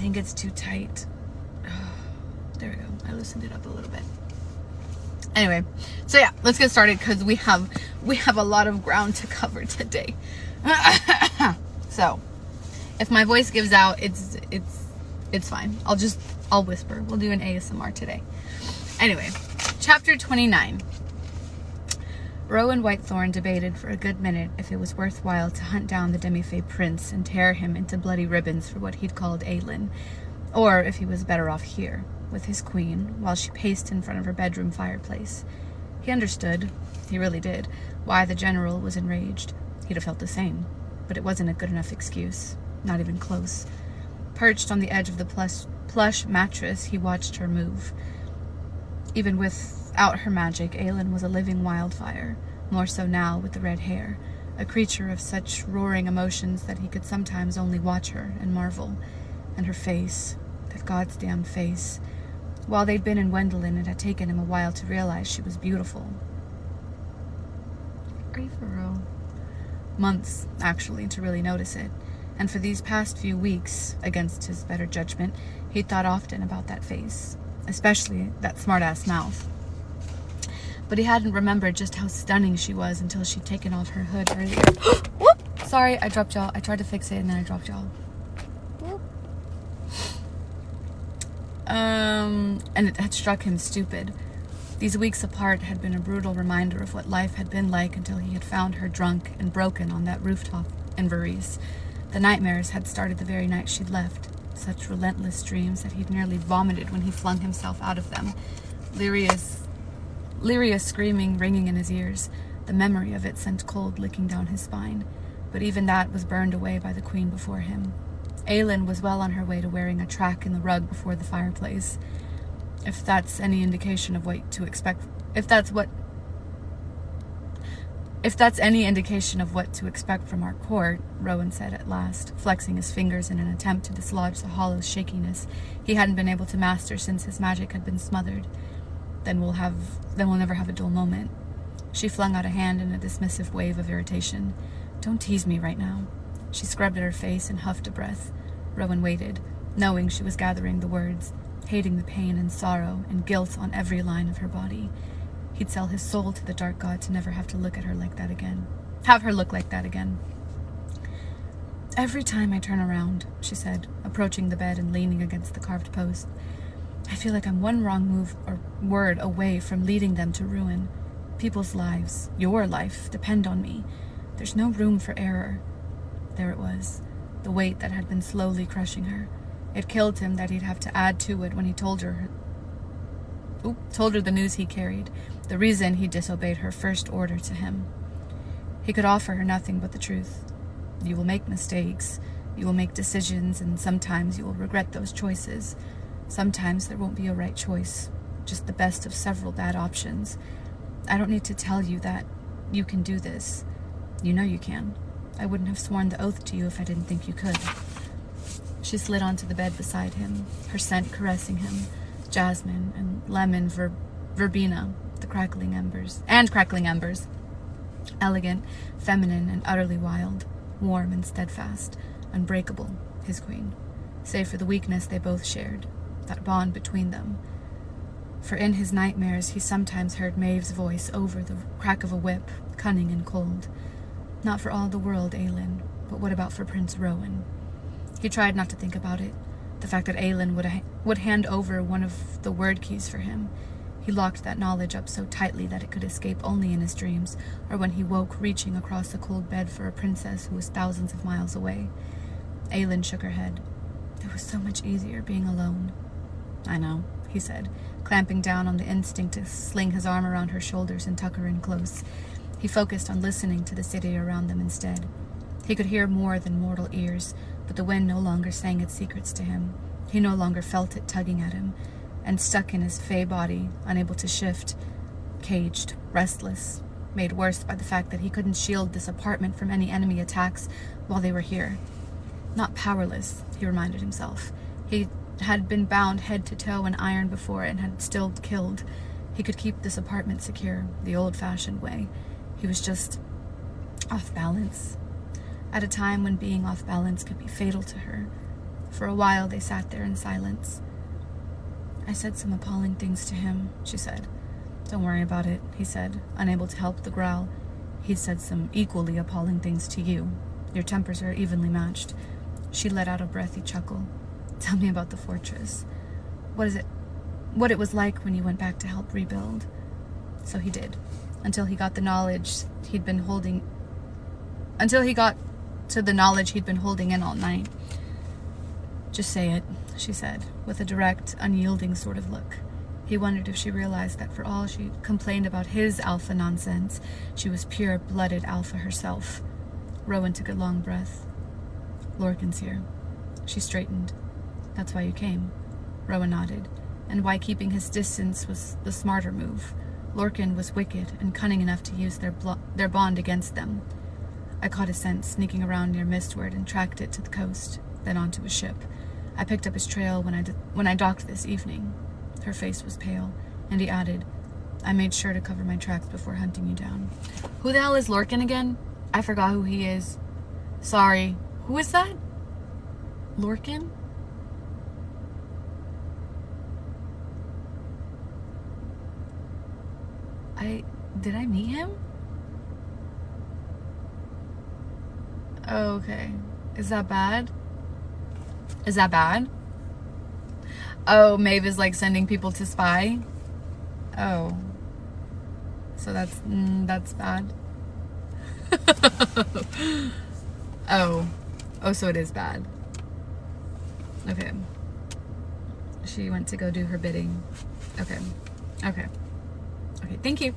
think it's too tight. There we go. I loosened it up a little bit. Anyway, so yeah, let's get started because we have a lot of ground to cover today. So, if my voice gives out, it's fine. I'll whisper. We'll do an ASMR today. Anyway, chapter 29. Rowan Whitethorn debated for a good minute if it was worthwhile to hunt down the demi-fae prince and tear him into bloody ribbons for what he'd called Aelin, or if he was better off here, with his queen, while she paced in front of her bedroom fireplace. He understood, he really did, why the general was enraged. He'd have felt the same, but it wasn't a good enough excuse, not even close. Perched on the edge of the plush mattress, he watched her move. Even without her magic, Aelin was a living wildfire, more so now with the red hair, a creature of such roaring emotions that he could sometimes only watch her and marvel. And her face, that goddamn face. While they'd been in Wendelin, it had taken him a while to realize she was beautiful. Are you for real? Months, actually, to really notice it. And for these past few weeks, against his better judgment, he'd thought often about that face, especially that smart-ass mouth. But he hadn't remembered just how stunning she was until she'd taken off her hood earlier. Whoop! Sorry, I dropped y'all. I tried to fix it and then I dropped y'all. And it had struck him stupid. These weeks apart had been a brutal reminder of what life had been like until he had found her drunk and broken on that rooftop in Varese. The nightmares had started the very night she'd left. Such relentless dreams that he'd nearly vomited when he flung himself out of them. Lyria's screaming ringing in his ears. The memory of it sent cold licking down his spine. But even that was burned away by the queen before him. Aelin was well on her way to wearing a track in the rug before the fireplace. If that's any indication of what to expect, if that's any indication of what to expect from our court, Rowan said at last, flexing his fingers in an attempt to dislodge the hollow shakiness he hadn't been able to master since his magic had been smothered. Then we'll never have a dull moment. She flung out a hand in a dismissive wave of irritation. Don't tease me right now. She scrubbed at her face and huffed a breath. Rowan waited, knowing she was gathering the words, hating the pain and sorrow and guilt on every line of her body. He'd sell his soul to the dark god to never have to look at her like that again. Have her look like that again. Every time I turn around, she said, approaching the bed and leaning against the carved post, I feel like I'm one wrong move or word away from leading them to ruin. People's lives, your life, depend on me. There's no room for error. There it was, the weight that had been slowly crushing her. It killed him that he'd have to add to it when he told her the news he carried, the reason he disobeyed her first order to him. He could offer her nothing but the truth. You will make mistakes, you will make decisions, and sometimes you will regret those choices. Sometimes there won't be a right choice, just the best of several bad options. I don't need to tell you that you can do this. You know you can. I wouldn't have sworn the oath to you if I didn't think you could. She slid onto the bed beside him, her scent caressing him, jasmine and lemon verbena, the crackling embers. Elegant, feminine, and utterly wild, warm and steadfast, unbreakable, his queen, save for the weakness they both shared, that bond between them. For in his nightmares he sometimes heard Maeve's voice over the crack of a whip, cunning and cold. Not for all the world, Aelin, but what about for Prince Rowan? He tried not to think about it, the fact that Aelin would hand over one of the word keys for him. He locked that knowledge up so tightly that it could escape only in his dreams, or when he woke reaching across the cold bed for a princess who was thousands of miles away. Aelin shook her head. It was so much easier being alone. I know, he said, clamping down on the instinct to sling his arm around her shoulders and tuck her in close. He focused on listening to the city around them instead. He could hear more than mortal ears, but the wind no longer sang its secrets to him. He no longer felt it tugging at him, and stuck in his fey body, unable to shift, caged, restless, made worse by the fact that he couldn't shield this apartment from any enemy attacks while they were here. Not powerless, he reminded himself. He had been bound head to toe in iron before and had still killed. He could keep this apartment secure, the old-fashioned way. He was just off balance. At a time when being off balance could be fatal to her. For a while, they sat there in silence. "I said some appalling things to him," she said. "Don't worry about it," he said, unable to help the growl. "He said some equally appalling things to you. Your tempers are evenly matched." She let out a breathy chuckle. "Tell me about the fortress. What it was like when you went back to help rebuild." So he did, until he got to the knowledge he'd been holding in all night. "Just say it," she said, with a direct, unyielding sort of look. He wondered if she realized that for all she complained about his alpha nonsense, she was pure-blooded alpha herself. Rowan took a long breath. "Lorcan's here." She straightened. "That's why you came?" Rowan nodded. "And why keeping his distance was the smarter move. Lorcan was wicked and cunning enough to use their bond against them. I caught his scent sneaking around near Mistward and tracked it to the coast, then onto a ship. I picked up his trail when I docked this evening." Her face was pale, and he added, "I made sure to cover my tracks before hunting you down." Who the hell is Lorcan again? I forgot who he is. Sorry. Who is that? Lorcan? Did I meet him? Oh, okay. Is that bad? Is that bad? Oh, Maeve is like sending people to spy? Oh. So that's bad. Oh. Oh, so it is bad. Okay. She went to go do her bidding. Okay. Okay. Okay, thank you.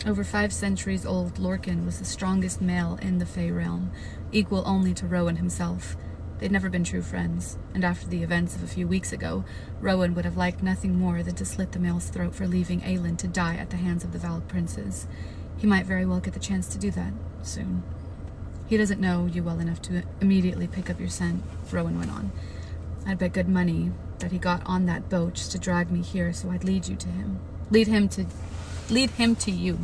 Over 5 centuries old, Lorcan was the strongest male in the Fey realm, equal only to Rowan himself. They'd never been true friends, and after the events of a few weeks ago, Rowan would have liked nothing more than to slit the male's throat for leaving Aelin to die at the hands of the Valak princes. He might very well get the chance to do that, soon. "He doesn't know you well enough to immediately pick up your scent," Rowan went on. "I'd bet good money that he got on that boat just to drag me here so I'd lead him to you.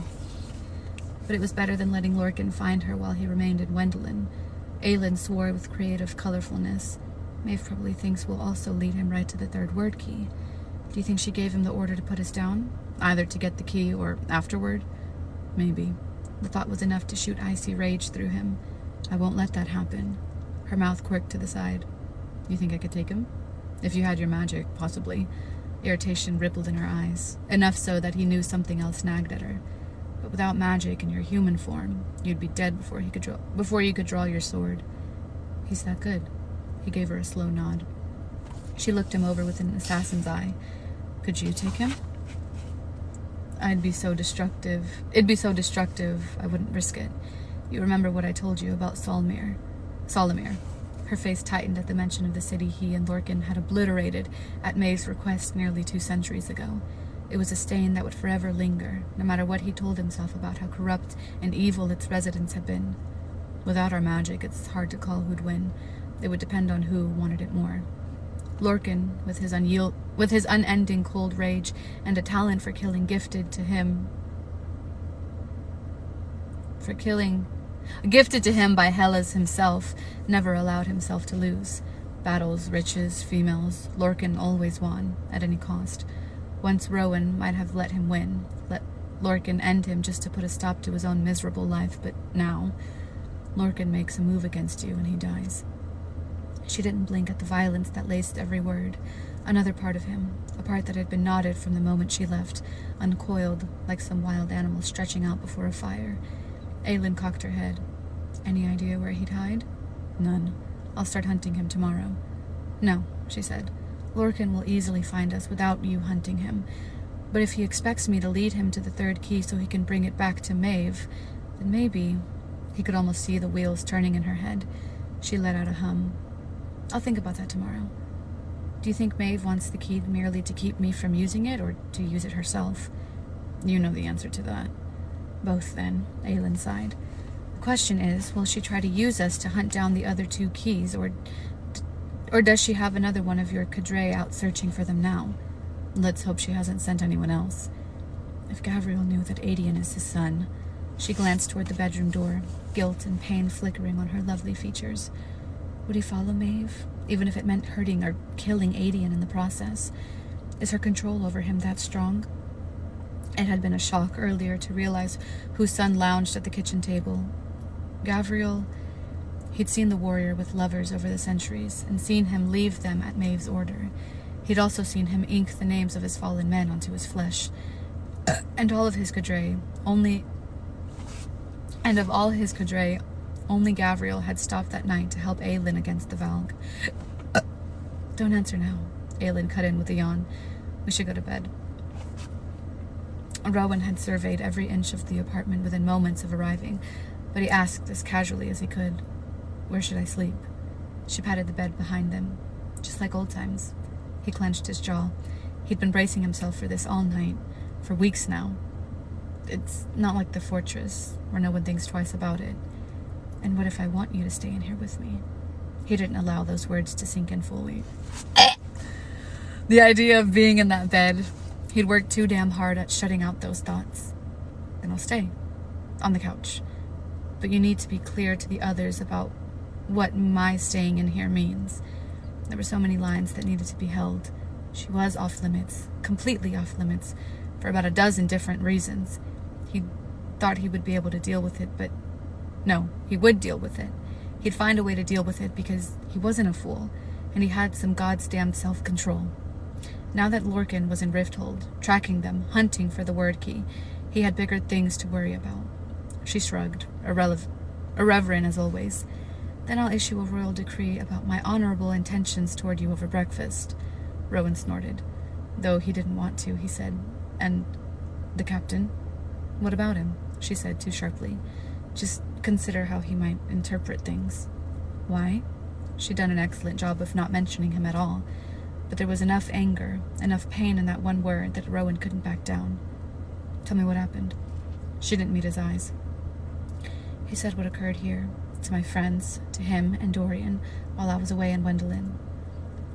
But it was better than letting Lorcan find her while he remained in Wendelin." Aelin swore with creative colorfulness. "Maeve probably thinks we'll also lead him right to the 3rd word key. Do you think she gave him the order to put us down? Either to get the key or afterward?" "Maybe." The thought was enough to shoot icy rage through him. "I won't let that happen." Her mouth quirked to the side. "You think I could take him?" "If you had your magic, possibly." Irritation rippled in her eyes, enough so that he knew something else nagged at her. "But without magic in your human form, you'd be dead before you could draw your sword." "He's that good." He gave her a slow nod. She looked him over with an assassin's eye. "Could you take him?" It'd be so destructive, I wouldn't risk it. You remember what I told you about Solimir. Her face tightened at the mention of the city he and Lorcan had obliterated at Maeve's request nearly 2 centuries ago. It was a stain that would forever linger, no matter what he told himself about how corrupt and evil its residents had been. Without our magic, it's hard to call who'd win. It would depend on who wanted it more. Lorcan, with his unending cold rage and a talent for killing gifted to him by Hellas himself, never allowed himself to lose. Battles, riches, females, Lorcan always won, at any cost. Once Rowan might have let him win, let Lorcan end him just to put a stop to his own miserable life, but now, Lorcan makes a move against you and he dies. She didn't blink at the violence that laced every word. Another part of him, a part that had been knotted from the moment she left, uncoiled like some wild animal stretching out before a fire. Aelin cocked her head. "Any idea where he'd hide?" "None. I'll start hunting him tomorrow." "No," she said. "Lorcan will easily find us without you hunting him. But if he expects me to lead him to the 3rd key so he can bring it back to Maeve, then maybe..." He could almost see the wheels turning in her head. She let out a hum. "I'll think about that tomorrow. Do you think Maeve wants the key merely to keep me from using it, or to use it herself?" "You know the answer to that." "Both, then," Aelin sighed. "The question is, will she try to use us to hunt down the other 2 keys, or does she have another one of your cadre out searching for them now? Let's hope she hasn't sent anyone else." "If Gavriel knew that Adian is his son..." She glanced toward the bedroom door. guilt and pain flickering on her lovely features. Would he follow Maeve, even if it meant hurting or killing Adian in the process? Is her control over him that strong? It had been a shock earlier to realize whose son lounged at the kitchen table. Gavriel. He'd seen the warrior with lovers over the centuries, and seen him leave them at Maeve's order. He'd also seen him ink the names of his fallen men onto his flesh. And of all his cadre, only Gavriel had stopped that night to help Aelin against the Valg. Don't answer now, Aelin cut in with a yawn. We should go to bed. Rowan had surveyed every inch of the apartment within moments of arriving, but he asked as casually as he could, "Where should I sleep?" She patted the bed behind them, just like old times. He clenched his jaw. He'd been bracing himself for this all night, for weeks now. It's not like the fortress, where no one thinks twice about it. And what if I want you to stay in here with me? He didn't allow those words to sink in fully. The idea of being in that bed, he'd worked too damn hard at shutting out those thoughts. Then I'll stay. On the couch. But you need to be clear to the others about what my staying in here means. There were so many lines that needed to be held. She was off limits, completely off limits, for about a dozen different reasons. He thought he would be able to deal with it, but no, he would deal with it. He'd find a way to deal with it because he wasn't a fool, and he had some goddamn self-control. Now that Lorcan was in Rifthold, tracking them, hunting for the word key, he had bigger things to worry about. She shrugged, irreverent as always. Then I'll issue a royal decree about my honorable intentions toward you over breakfast. Rowan snorted. Though he didn't want to, he said, "And the captain?" "What about him?" she said too sharply. "Just consider how he might interpret things." "Why?" She'd done an excellent job of not mentioning him at all, but there was enough anger, enough pain in that one word that Rowan couldn't back down. "Tell me what happened." She didn't meet his eyes. "He said what occurred here, to my friends, to him and Dorian, while I was away in Wendelin.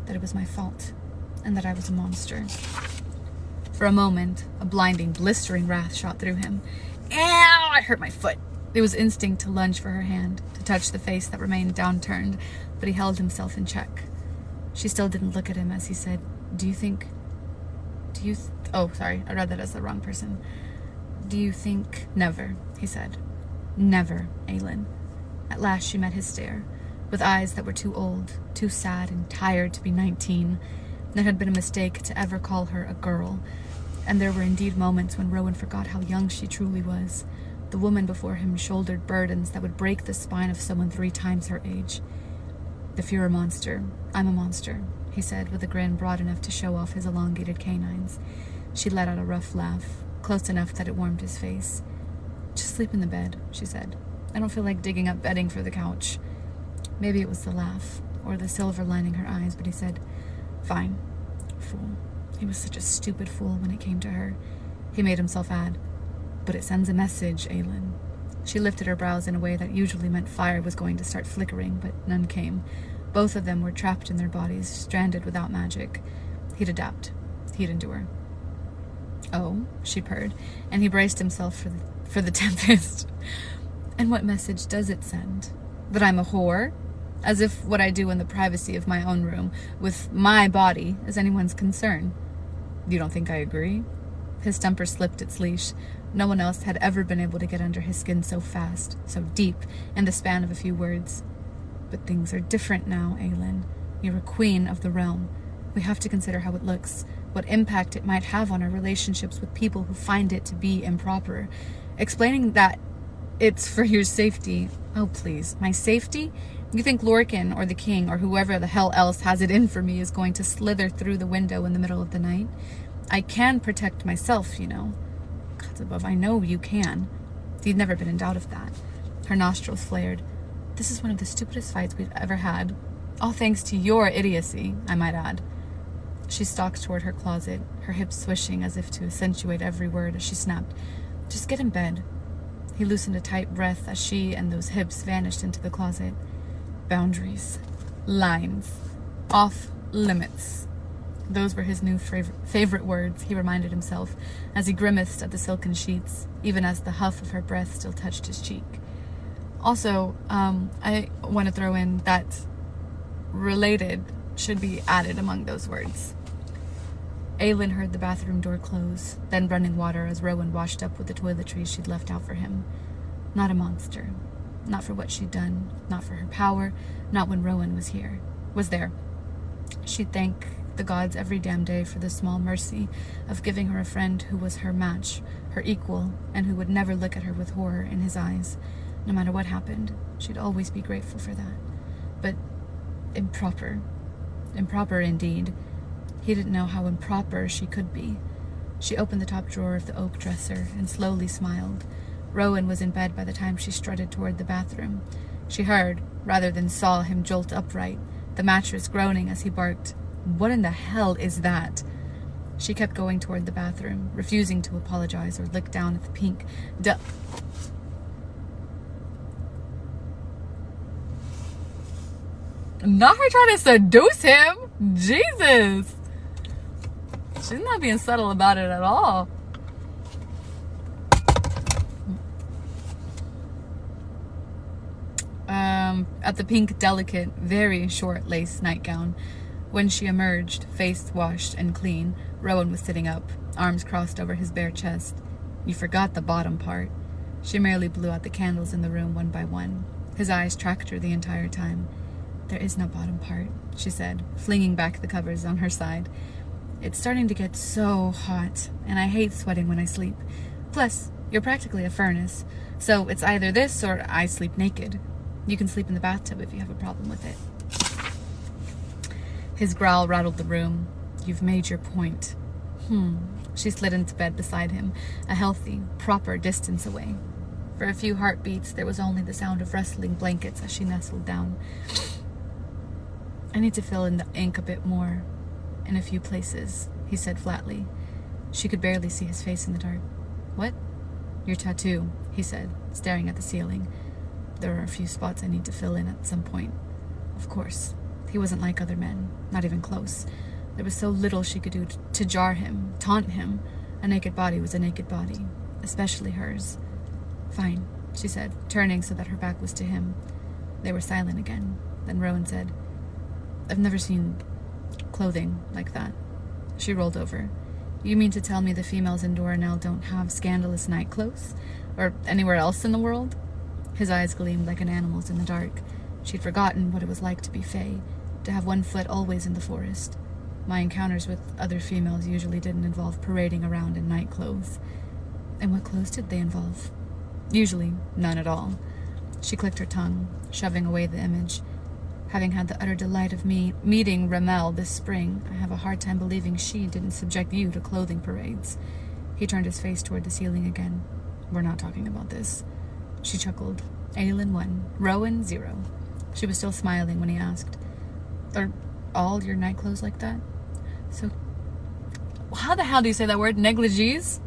That it was my fault, and that I was a monster." For a moment, a blinding, blistering wrath shot through him. "Ow! I hurt my foot." It was instinct to lunge for her hand, to touch the face that remained downturned, but he held himself in check. She still didn't look at him as he said, Oh, sorry, I read that as the wrong person. "Do you think—" "Never," he said. "Never, Aelin." At last she met his stare, with eyes that were too old, too sad and tired to be 19. It had been a mistake to ever call her a girl, and there were indeed moments when Rowan forgot how young she truly was. The woman before him shouldered burdens that would break the spine of someone 3 times her age. "If you're a monster, I'm a monster," he said, with a grin broad enough to show off his elongated canines. She let out a rough laugh, close enough that it warmed his face. "Just sleep in the bed," she said. "I don't feel like digging up bedding for the couch." Maybe it was the laugh, or the silver lining her eyes, but he said, "Fine." Fool. He was such a stupid fool when it came to her. He made himself add, "But it sends a message, Aelin." She lifted her brows in a way that usually meant fire was going to start flickering, but none came. Both of them were trapped in their bodies, stranded without magic. He'd adapt. He'd endure. "Oh," she purred, and he braced himself for the tempest. "And what message does it send? That I'm a whore? As if what I do in the privacy of my own room, with my body, is anyone's concern. You don't think I agree?" His temper slipped its leash. No one else had ever been able to get under his skin so fast, so deep, in the span of a few words. "But things are different now, Aelin. You're a queen of the realm. We have to consider how it looks, what impact it might have on our relationships with people who find it to be improper. Explaining that it's for your safety—" "Oh, please, my safety? You think Lorcan or the king or whoever the hell else has it in for me is going to slither through the window in the middle of the night? I can protect myself, you know." "Gods above, I know you can." He'd never been in doubt of that. Her nostrils flared. "This is one of the stupidest fights we've ever had. All thanks to your idiocy, I might add." She stalked toward her closet, her hips swishing as if to accentuate every word as she snapped, "Just get in bed." He loosened a tight breath as she and those hips vanished into the closet. Boundaries. Lines. Off limits. Those were his new favorite words, he reminded himself, as he grimaced at the silken sheets, even as the huff of her breath still touched his cheek. Also, I want to throw in that related should be added among those words. Aelin heard the bathroom door close, then running water as Rowan washed up with the toiletries she'd left out for him. Not a monster. Not for what she'd done. Not for her power. Not when Rowan was there. She'd thank the gods every damn day for the small mercy of giving her a friend who was her match, her equal, and who would never look at her with horror in his eyes. No matter what happened, she'd always be grateful for that. But improper. Improper indeed. He didn't know how improper she could be. She opened the top drawer of the oak dresser and slowly smiled. Rowan was in bed by the time she strutted toward the bathroom. She heard, rather than saw, him jolt upright, the mattress groaning as he barked, "What in the hell is that?" She kept going toward the bathroom, refusing to apologize or look down at the pink Not her trying to seduce him! Jesus! She's not being subtle about it at all. At the pink, delicate, very short lace nightgown. When she emerged, face washed and clean, Rowan was sitting up, arms crossed over his bare chest. "You forgot the bottom part." She merely blew out the candles in the room one by one. His eyes tracked her the entire time. "There is no bottom part," she said, flinging back the covers on her side. "It's starting to get so hot, and I hate sweating when I sleep. Plus, you're practically a furnace, so it's either this or I sleep naked. You can sleep in the bathtub if you have a problem with it." His growl rattled the room. "You've made your point." She slid into bed beside him, a healthy, proper distance away. For a few heartbeats, there was only the sound of rustling blankets as she nestled down. "I need to fill in the ink a bit more, in a few places," he said flatly. She could barely see his face in the dark. "What?" "Your tattoo," he said, staring at the ceiling. "There are a few spots I need to fill in at some point." Of course. He wasn't like other men, not even close. There was so little she could do to jar him, taunt him. A naked body was a naked body, especially hers. "Fine," she said, turning so that her back was to him. They were silent again. Then Rowan said, "I've never seen clothing like that." She rolled over. "You mean to tell me the females in Doranel don't have scandalous night clothes? Or anywhere else in the world?" His eyes gleamed like an animal's in the dark. She'd forgotten what it was like to be Fae, to have one foot always in the forest. My encounters with other females usually didn't involve parading around in night clothes. And what clothes did they involve? Usually, none at all. She clicked her tongue, shoving away the image. "Having had the utter delight of meeting Ramel this spring, I have a hard time believing she didn't subject you to clothing parades." He turned his face toward the ceiling again. "We're not talking about this." She chuckled. Aelin 1, Rowan 0. She was still smiling when he asked, "Are all your night clothes like that?" "So, how the hell do you say that word? Negligees?"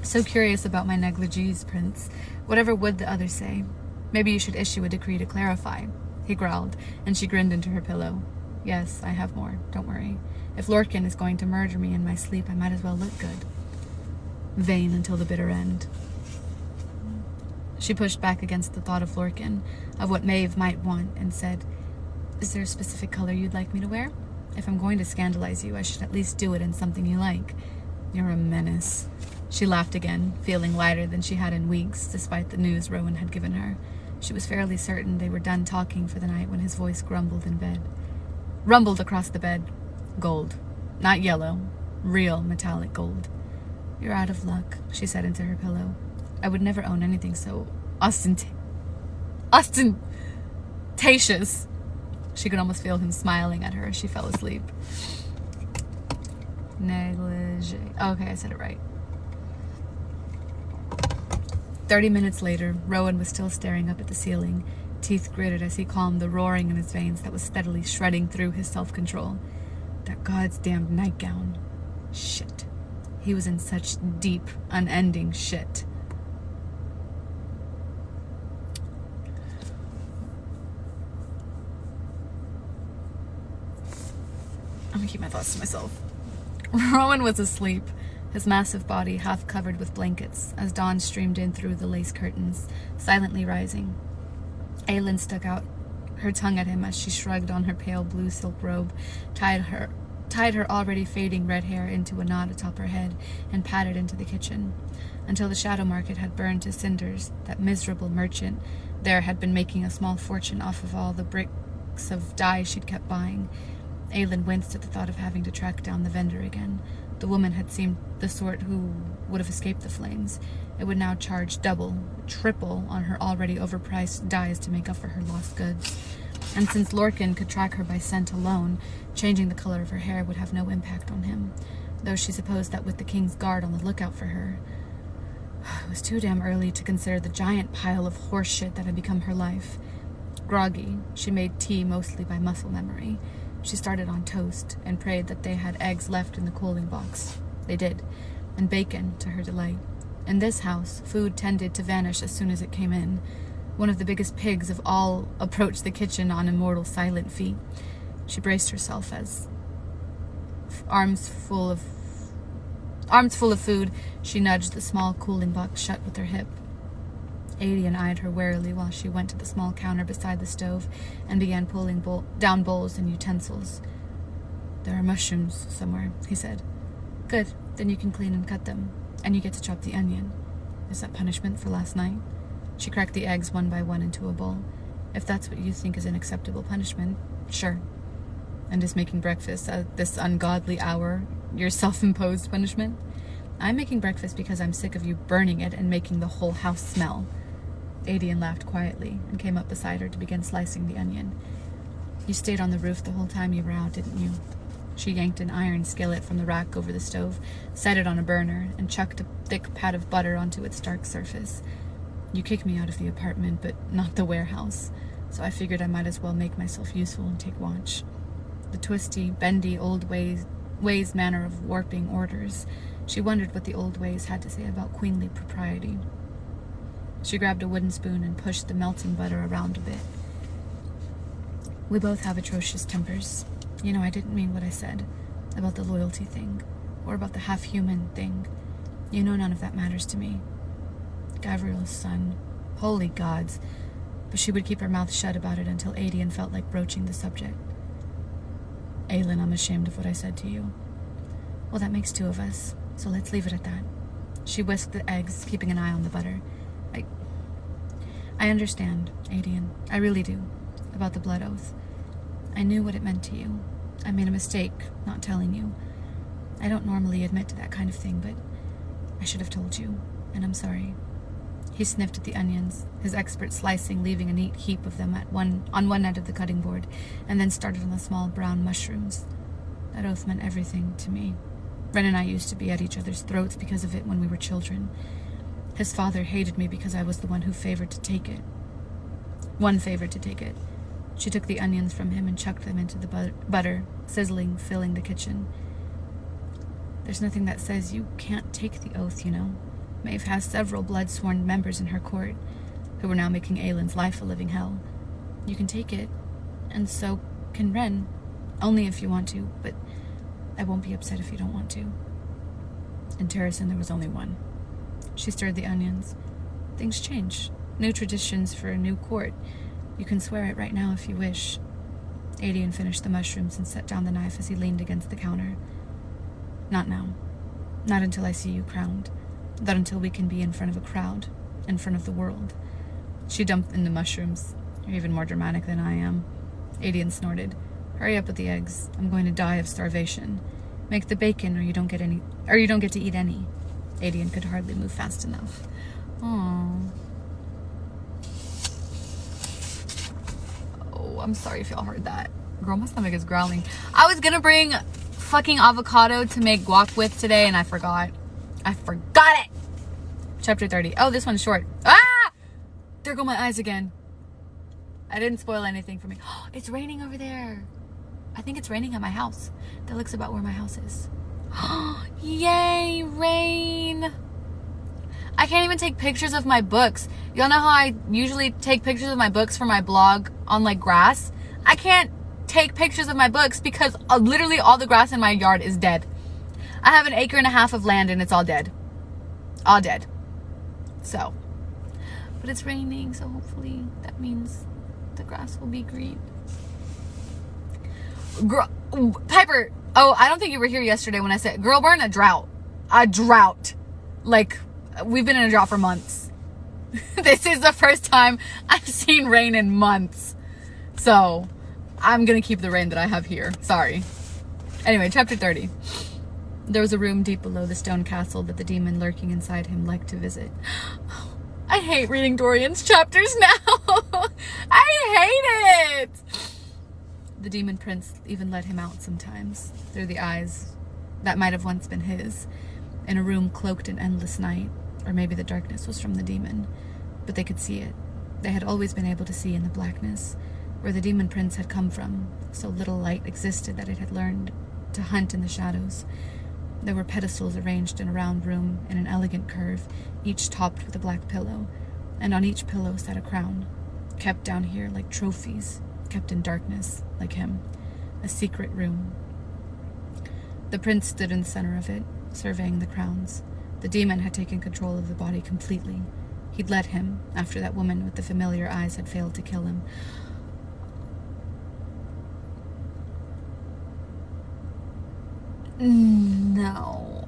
"So curious about my negligees, Prince. Whatever would the others say? Maybe you should issue a decree to clarify." He growled, and she grinned into her pillow. "Yes, I have more. Don't worry. If Lorcan is going to murder me in my sleep, I might as well look good." Vain until the bitter end. She pushed back against the thought of Lorcan, of what Maeve might want, and said, "Is there a specific color you'd like me to wear? If I'm going to scandalize you, I should at least do it in something you like." "You're a menace." She laughed again, feeling lighter than she had in weeks, despite the news Rowan had given her. She was fairly certain they were done talking for the night when his voice rumbled across the bed. "Gold. Not yellow. Real metallic gold." "You're out of luck," she said into her pillow. "I would never own anything so ostentatious." She could almost feel him smiling at her as she fell asleep. Negligee. Okay, I said it right. 30 minutes later, Rowan was still staring up at the ceiling, teeth gritted as he calmed the roaring in his veins that was steadily shredding through his self-control. That God's damned nightgown. Shit. He was in such deep, unending shit. I'm gonna keep my thoughts to myself. Rowan was asleep, his massive body half covered with blankets as dawn streamed in through the lace curtains, silently rising. Aylin stuck out her tongue at him as she shrugged on her pale blue silk robe, tied her already fading red hair into a knot atop her head, and padded into the kitchen. Until the shadow market had burned to cinders, that miserable merchant there had been making a small fortune off of all the bricks of dye she'd kept buying. Aylin winced at the thought of having to track down the vendor again. The woman had seemed the sort who would have escaped the flames. It would now charge double, triple on her already overpriced dyes to make up for her lost goods. And since Lorcan could track her by scent alone, changing the color of her hair would have no impact on him, though she supposed that with the King's Guard on the lookout for her, it was too damn early to consider the giant pile of horse shit that had become her life. Groggy, she made tea mostly by muscle memory. She started on toast and prayed that they had eggs left in the cooling box. They did, and bacon, to her delight. In this house, food tended to vanish as soon as it came in. One of the biggest pigs of all approached the kitchen on immortal silent feet. She braced herself as, arms full of food, she nudged the small cooling box shut with her hip. Adian eyed her warily while she went to the small counter beside the stove and began pulling down bowls and utensils. "There are mushrooms somewhere," he said. "Good, then you can clean and cut them, and you get to chop the onion. Is that punishment for last night?" She cracked the eggs one by one into a bowl. "If that's what you think is an acceptable punishment, sure. And is making breakfast at this ungodly hour your self-imposed punishment? I'm making breakfast because I'm sick of you burning it and making the whole house smell." Adian laughed quietly and came up beside her to begin slicing the onion. "You stayed on the roof the whole time you were out, didn't you?" She yanked an iron skillet from the rack over the stove, set it on a burner, and chucked a thick pat of butter onto its dark surface. "You kicked me out of the apartment, but not the warehouse, so I figured I might as well make myself useful and take watch." The twisty, bendy old ways manner of warping orders. She wondered what the old ways had to say about queenly propriety. She grabbed a wooden spoon and pushed the melting butter around a bit. "We both have atrocious tempers. You know, I didn't mean what I said about the loyalty thing, or about the half-human thing. You know none of that matters to me. Gavriel's son. Holy gods." But she would keep her mouth shut about it until Adian felt like broaching the subject. "Aylin, I'm ashamed of what I said to you." "Well, that makes two of us, so let's leave it at that." She whisked the eggs, keeping an eye on the butter. I understand, Adian. I really do. About the blood oath. I knew what it meant to you. I made a mistake not telling you. I don't normally admit to that kind of thing, but I should have told you, and I'm sorry." He sniffed at the onions, his expert slicing, leaving a neat heap of them on one end of the cutting board, and then started on the small brown mushrooms. "That oath meant everything to me. Ren and I used to be at each other's throats because of it when we were children. His father hated me because I was the one who favored to take it. One favored to take it." She took the onions from him and chucked them into the butter, sizzling, filling the kitchen. "There's nothing that says you can't take the oath, you know. Maeve has several blood-sworn members in her court, who are now making Aylin's life a living hell. You can take it, and so can Ren, only if you want to, but I won't be upset if you don't want to." In Terrason, there was only one. She stirred the onions. "Things change. New traditions for a new court. You can swear it right now if you wish." Adian finished the mushrooms and set down the knife as he leaned against the counter. "Not now. Not until I see you crowned. Not until we can be in front of a crowd, in front of the world." She dumped in the mushrooms. "You're even more dramatic than I am." Adian snorted. "Hurry up with the eggs. I'm going to die of starvation. Make the bacon or you don't get to eat any." Adian could hardly move fast enough. Aww. Oh, I'm sorry if y'all heard that. Girl, my stomach is growling. I was gonna bring fucking avocado to make guac with today, and I forgot. I forgot it! Chapter 30. Oh, this one's short. Ah! There go my eyes again. I didn't spoil anything for me. Oh, it's raining over there. I think it's raining at my house. That looks about where my house is. Yay, rain. I can't even take pictures of my books. Y'all know how I usually take pictures of my books for my blog on like grass? I can't take pictures of my books because literally all the grass in my yard is dead. I have an acre and a half of land and it's all dead. All dead. So, but it's raining, so hopefully that means the grass will be green. Piper, oh, I don't think you were here yesterday when I said, girl, we're in a drought. A drought. Like, we've been in a drought for months. This is the first time I've seen rain in months. So, I'm going to keep the rain that I have here. Sorry. Anyway, chapter 30. There was a room deep below the stone castle that the demon lurking inside him liked to visit. I hate reading Dorian's chapters now. I hate it. The demon prince even let him out sometimes, through the eyes that might have once been his, in a room cloaked in endless night, or maybe the darkness was from the demon, but they could see it. They had always been able to see in the blackness, where the demon prince had come from. So little light existed that it had learned to hunt in the shadows. There were pedestals arranged in a round room in an elegant curve, each topped with a black pillow, and on each pillow sat a crown, kept down here like trophies, kept in darkness, like him. A secret room. The prince stood in the center of it, surveying the crowns. The demon had taken control of the body completely. He'd let him, after that woman with the familiar eyes had failed to kill him. No.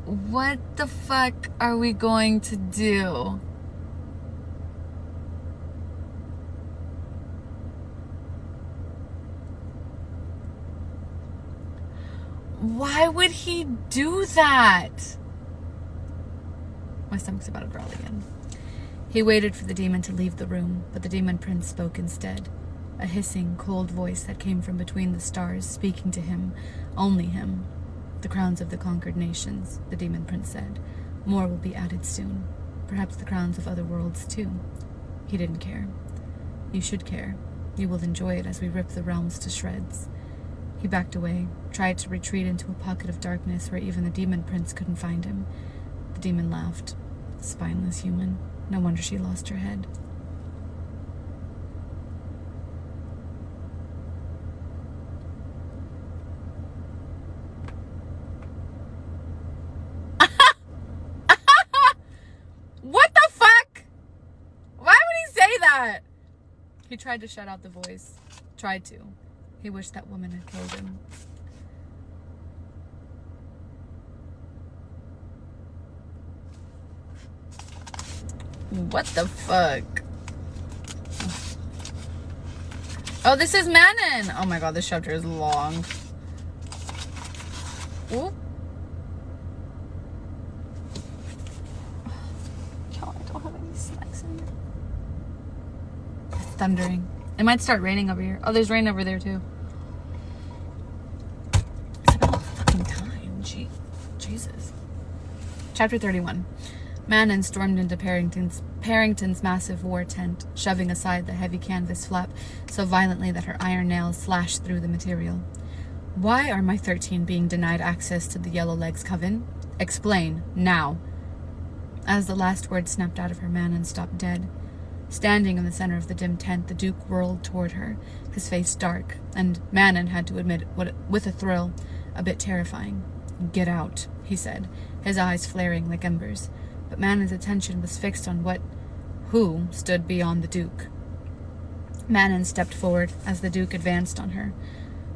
What the fuck are we going to do? Why would he do that? My stomach's about to growl again. He waited for the demon to leave the room, but the demon prince spoke instead. A hissing, cold voice that came from between the stars, speaking to him, only him. The crowns of the conquered nations, the demon prince said. More will be added soon. Perhaps the crowns of other worlds, too. He didn't care. You should care. You will enjoy it as we rip the realms to shreds. He backed away, tried to retreat into a pocket of darkness where even the demon prince couldn't find him. The demon laughed. Spineless human. No wonder she lost her head. What the fuck? Why would he say that? He tried to shut out the voice. Tried to. He wished that woman had killed him. What the fuck? Oh, this is Manon. Oh my god, this chapter is long. Ooh. Oh, I don't have any snacks in here. It's thundering. It might start raining over here. Oh, there's rain over there too. It's about fucking time. Jesus. Chapter 31. Manon stormed into Parrington's massive war tent, shoving aside the heavy canvas flap so violently that her iron nails slashed through the material. Why are my 13 being denied access to the Yellow Legs Coven? Explain, now. As the last word snapped out of her, Manon stopped dead. Standing in the center of the dim tent, the Duke whirled toward her, his face dark, and Manon had to admit, with a thrill, a bit terrifying. Get out, he said, his eyes flaring like embers. But Manon's attention was fixed on who stood beyond the Duke. Manon stepped forward as the Duke advanced on her.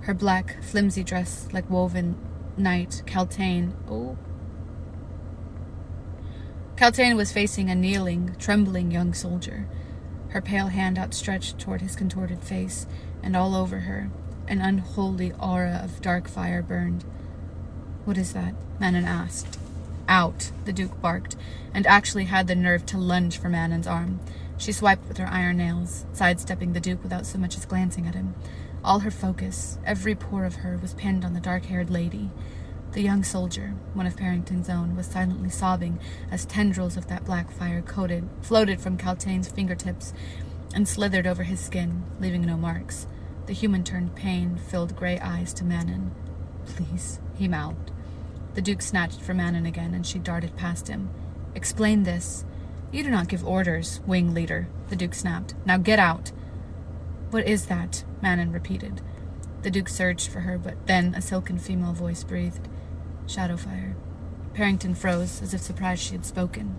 Her black, flimsy dress like woven night, Kaltain was facing a kneeling, trembling young soldier, her pale hand outstretched toward his contorted face, and all over her, an unholy aura of dark fire burned. What is that? Manon asked. Out, the Duke barked, and actually had the nerve to lunge for Manon's arm. She swiped with her iron nails, sidestepping the Duke without so much as glancing at him. All her focus, every pore of her, was pinned on the dark-haired lady. The young soldier, one of Parrington's own, was silently sobbing as tendrils of that black fire floated from Kaltain's fingertips and slithered over his skin, leaving no marks. The human turned pain-filled gray eyes to Manon. Please, he mouthed. The Duke snatched for Manon again, and she darted past him. Explain this. You do not give orders, wing leader, the Duke snapped. Now get out. What is that? Manon repeated. The Duke surged for her, but then a silken female voice breathed, "Shadowfire." Parrington froze, as if surprised she had spoken.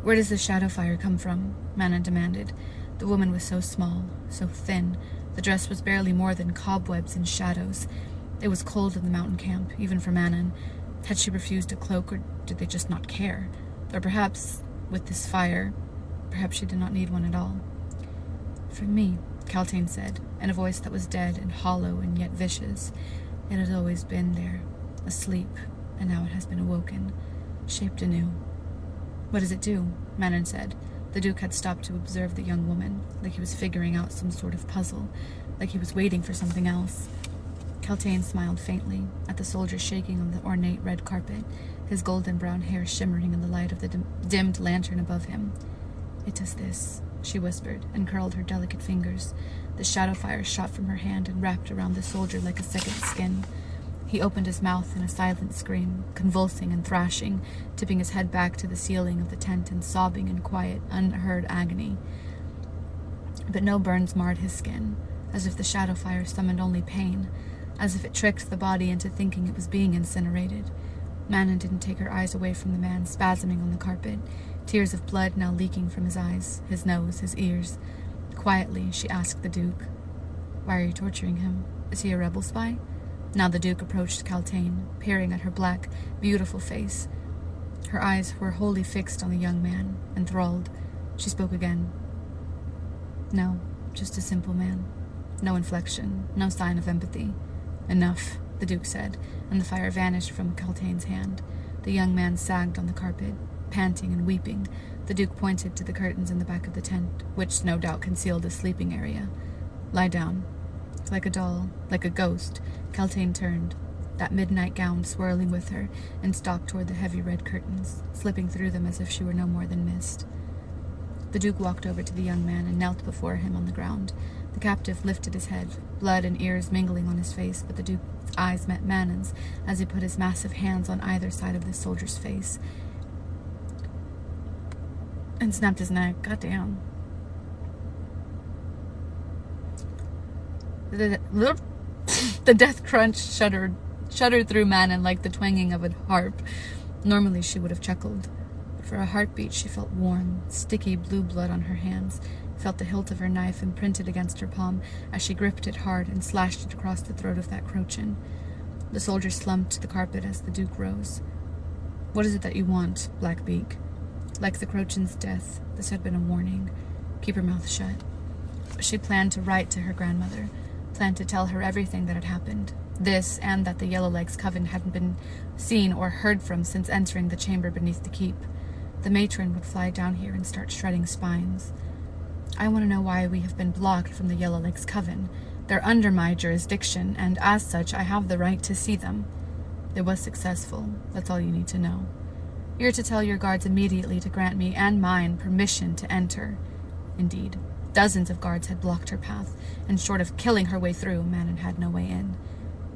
"Where does this Shadowfire come from?" Manon demanded. The woman was so small, so thin. The dress was barely more than cobwebs and shadows. It was cold in the mountain camp, even for Manon. Had she refused a cloak, or did they just not care? Or perhaps, with this fire, perhaps she did not need one at all. "From me," Caltaine said, in a voice that was dead and hollow and yet vicious. "It had always been there, asleep, and now it has been awoken, shaped anew." "What does it do?" Manon said. The Duke had stopped to observe the young woman, like he was figuring out some sort of puzzle, like he was waiting for something else. Caltaine smiled faintly at the soldier shaking on the ornate red carpet, his golden brown hair shimmering in the light of the dimmed lantern above him. "It does this," she whispered, and curled her delicate fingers. The Shadowfire shot from her hand and wrapped around the soldier like a second skin. He opened his mouth in a silent scream, convulsing and thrashing, tipping his head back to the ceiling of the tent and sobbing in quiet, unheard agony. But no burns marred his skin, as if the Shadowfire summoned only pain, as if it tricked the body into thinking it was being incinerated. Manon didn't take her eyes away from the man spasming on the carpet, tears of blood now leaking from his eyes, his nose, his ears. Quietly, she asked the Duke, "Why are you torturing him? Is he a rebel spy?" Now the Duke approached Caltaine, peering at her black, beautiful face. Her eyes were wholly fixed on the young man, enthralled. She spoke again. "No, just a simple man. No inflection, no sign of empathy." "Enough," the Duke said, and the fire vanished from Caltaine's hand. The young man sagged on the carpet, panting and weeping. The Duke pointed to the curtains in the back of the tent, which no doubt concealed a sleeping area. "Lie down." Like a doll, like a ghost, Caltaine turned, that midnight gown swirling with her, and stalked toward the heavy red curtains, slipping through them as if she were no more than mist. The Duke walked over to the young man and knelt before him on the ground. The captive lifted his head, blood and ears mingling on his face, but the Duke's eyes met Manon's as he put his massive hands on either side of the soldier's face and snapped his neck. Goddamn. The death crunch shuddered through Manon like the twanging of a harp. Normally she would have chuckled, but for a heartbeat she felt warm, sticky blue blood on her hands, felt the hilt of her knife imprinted against her palm as she gripped it hard and slashed it across the throat of that Crochin. The soldier slumped to the carpet as the Duke rose. "What is it that you want, Blackbeak?" Like the Crochin's death, this had been a warning. Keep her mouth shut. She planned to write to her grandmother, planned to tell her everything that had happened. This, and that the Yellowlegs coven hadn't been seen or heard from since entering the chamber beneath the keep. The matron would fly down here and start shredding spines. "I want to know why we have been blocked from the Yellowlegs coven. They're under my jurisdiction, and as such, I have the right to see them." It was successful. That's all you need to know. "You're to tell your guards immediately to grant me and mine permission to enter." Indeed, dozens of guards had blocked her path, and short of killing her way through, Manon had no way in.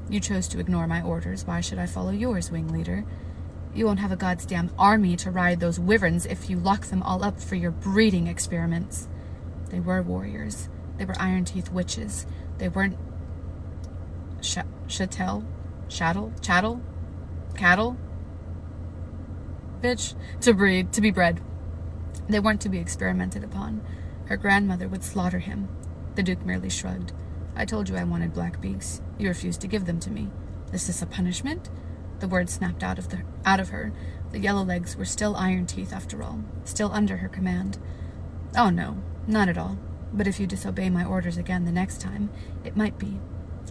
"You chose to ignore my orders. Why should I follow yours, wing leader? You won't have a goddamn army to ride those wyverns if you lock them all up for your breeding experiments." They were warriors. They were Iron-Teeth witches. They weren't chattel? Chattel? Cattle? Bitch. To be bred. They weren't to be experimented upon. Her grandmother would slaughter him. The Duke merely shrugged. "I told you I wanted Blackbeaks. You refused to give them to me. Is this a punishment?" The words snapped out of her. The Yellowlegs were still Iron-Teeth after all, still under her command. "Oh no, not at all. But if you disobey my orders again the next time, it might be."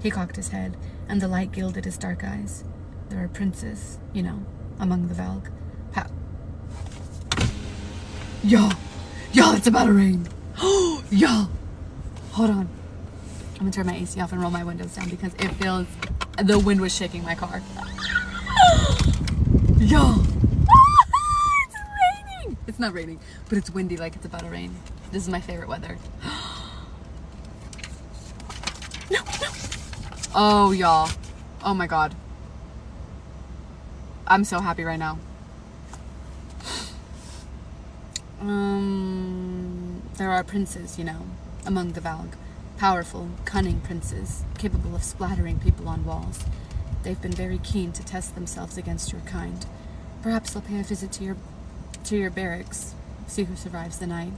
He cocked his head, and the light gilded his dark eyes. "There are princes, you know, among the Valg. Y'all, it's about to rain. Y'all, hold on. I'm gonna turn my AC off and roll my windows down because it feels, the wind was shaking my car. Y'all, it's raining. It's not raining, but it's windy like it's about to rain. This is my favorite weather. No. Oh, y'all. Oh my God. I'm so happy right now. There are princes, you know, among the Valg. Powerful, cunning princes, capable of splattering people on walls. They've been very keen to test themselves against your kind. Perhaps they'll pay a visit to your barracks, see who survives the night.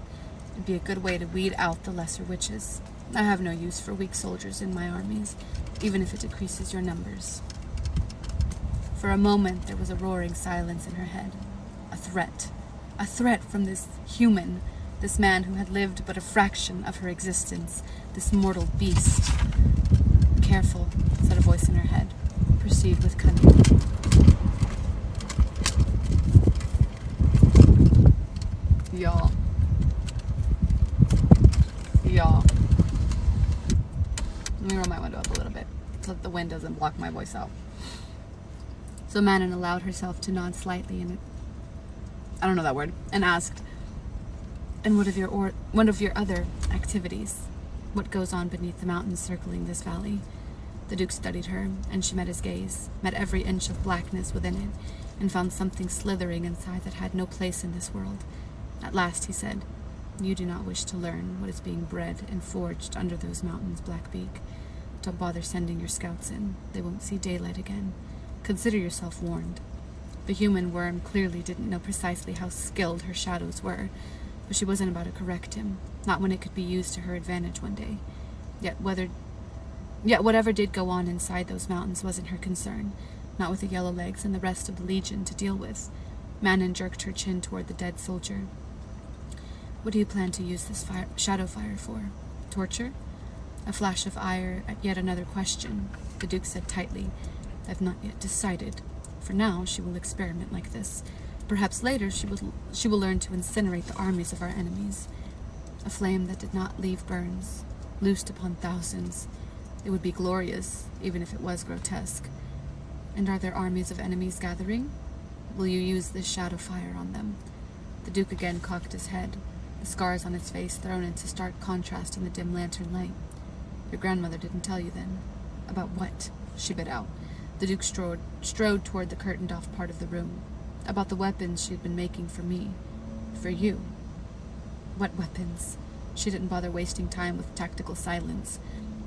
It'd be a good way to weed out the lesser witches. I have no use for weak soldiers in my armies, even if it decreases your numbers. For a moment, there was a roaring silence in her head. A threat. A threat from this human, this man who had lived but a fraction of her existence, this mortal beast. Careful, said a voice in her head. Proceed with cunning. Y'all. Let me roll my window up a little bit so that the wind doesn't block my voice out. So Manon allowed herself to nod slightly and I don't know that word, and asked, "And what of your other activities? What goes on beneath the mountains circling this valley?" The Duke studied her, and she met his gaze, met every inch of blackness within it, and found something slithering inside that had no place in this world. At last he said, "You do not wish to learn what is being bred and forged under those mountains, Blackbeak. Don't bother sending your scouts in. They won't see daylight again. Consider yourself warned." The human worm clearly didn't know precisely how skilled her shadows were, but she wasn't about to correct him, not when it could be used to her advantage one day. Yet whatever did go on inside those mountains wasn't her concern, not with the Yellowlegs and the rest of the Legion to deal with. Manon jerked her chin toward the dead soldier. "What do you plan to use this shadow fire for? Torture?" A flash of ire at yet another question. The Duke said tightly, "I've not yet decided. For now, she will experiment like this. Perhaps later she will learn to incinerate the armies of our enemies. A flame that did not leave burns, loosed upon thousands. It would be glorious, even if it was grotesque. And are there armies of enemies gathering? Will you use this shadow fire on them?" The Duke again cocked his head, the scars on his face thrown into stark contrast in the dim lantern light. "Your grandmother didn't tell you then?" "About what?" she bit out. The Duke strode toward the curtained-off part of the room. "About the weapons she'd been making for me. For you." "What weapons?" She didn't bother wasting time with tactical silence.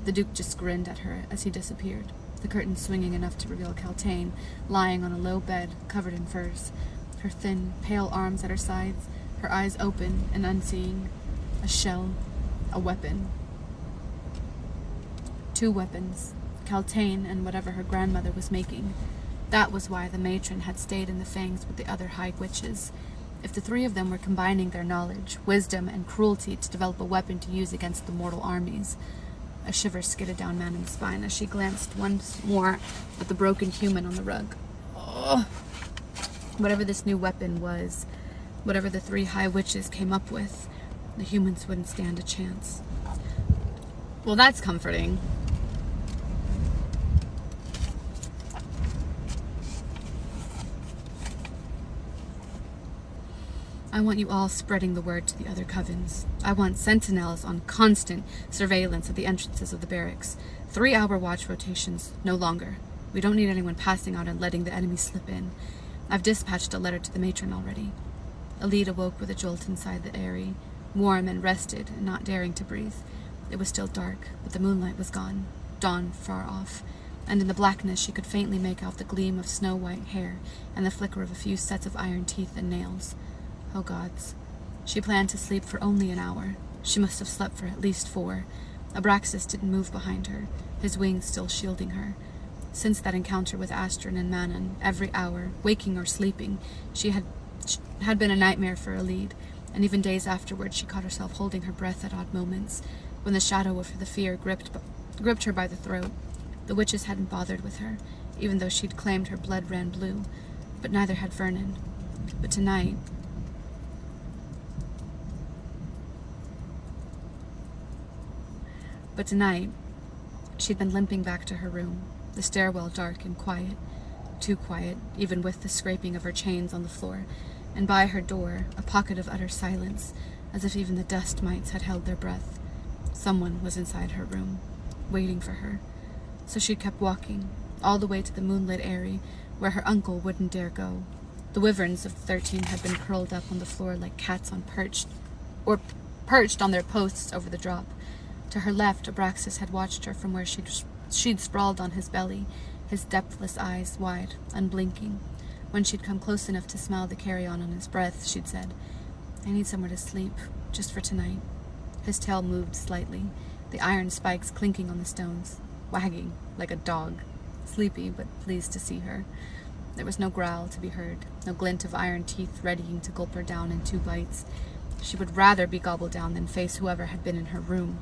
The Duke just grinned at her as he disappeared, the curtain swinging enough to reveal Caltaine, lying on a low bed covered in furs, her thin, pale arms at her sides, her eyes open and unseeing. A shell, a weapon. 2 weapons. Caltaine and whatever her grandmother was making. That was why the matron had stayed in the Fangs with the other high witches. If the 3 of them were combining their knowledge, wisdom, and cruelty to develop a weapon to use against the mortal armies. A shiver skidded down Manon's spine as she glanced once more at the broken human on the rug. Ugh. Whatever this new weapon was, whatever the 3 high witches came up with, the humans wouldn't stand a chance. Well, that's comforting. I want you all spreading the word to the other covens. I want sentinels on constant surveillance at the entrances of the barracks. 3-hour watch rotations, no longer. We don't need anyone passing out and letting the enemy slip in. I've dispatched a letter to the matron already. Elide awoke with a jolt inside the eyrie, warm and rested and not daring to breathe. It was still dark, but the moonlight was gone, dawn far off, and in the blackness she could faintly make out the gleam of snow-white hair and the flicker of a few sets of iron teeth and nails. Oh gods. She planned to sleep for only an hour. She must have slept for at least 4. Abraxas didn't move behind her, his wings still shielding her. Since that encounter with Astrid and Manon, every hour, waking or sleeping, she had been a nightmare for Elide, and even days afterward she caught herself holding her breath at odd moments, when the shadow of the fear gripped her by the throat. The witches hadn't bothered with her, even though she'd claimed her blood ran blue, but neither had Vernon. But tonight, she'd been limping back to her room, the stairwell dark and quiet, too quiet, even with the scraping of her chains on the floor, and by her door, a pocket of utter silence, as if even the dust mites had held their breath. Someone was inside her room, waiting for her. So she kept walking, all the way to the moonlit eyrie, where her uncle wouldn't dare go. The wyverns of the 13 had been curled up on the floor like cats on perched on their posts over the drop. To her left, Abraxas had watched her from where she'd sprawled on his belly, his depthless eyes wide, unblinking. When she'd come close enough to smell the carrion on his breath, she'd said, "I need somewhere to sleep, just for tonight." His tail moved slightly, the iron spikes clinking on the stones, wagging like a dog, sleepy but pleased to see her. There was no growl to be heard, no glint of iron teeth readying to gulp her down in 2 bites. She would rather be gobbled down than face whoever had been in her room.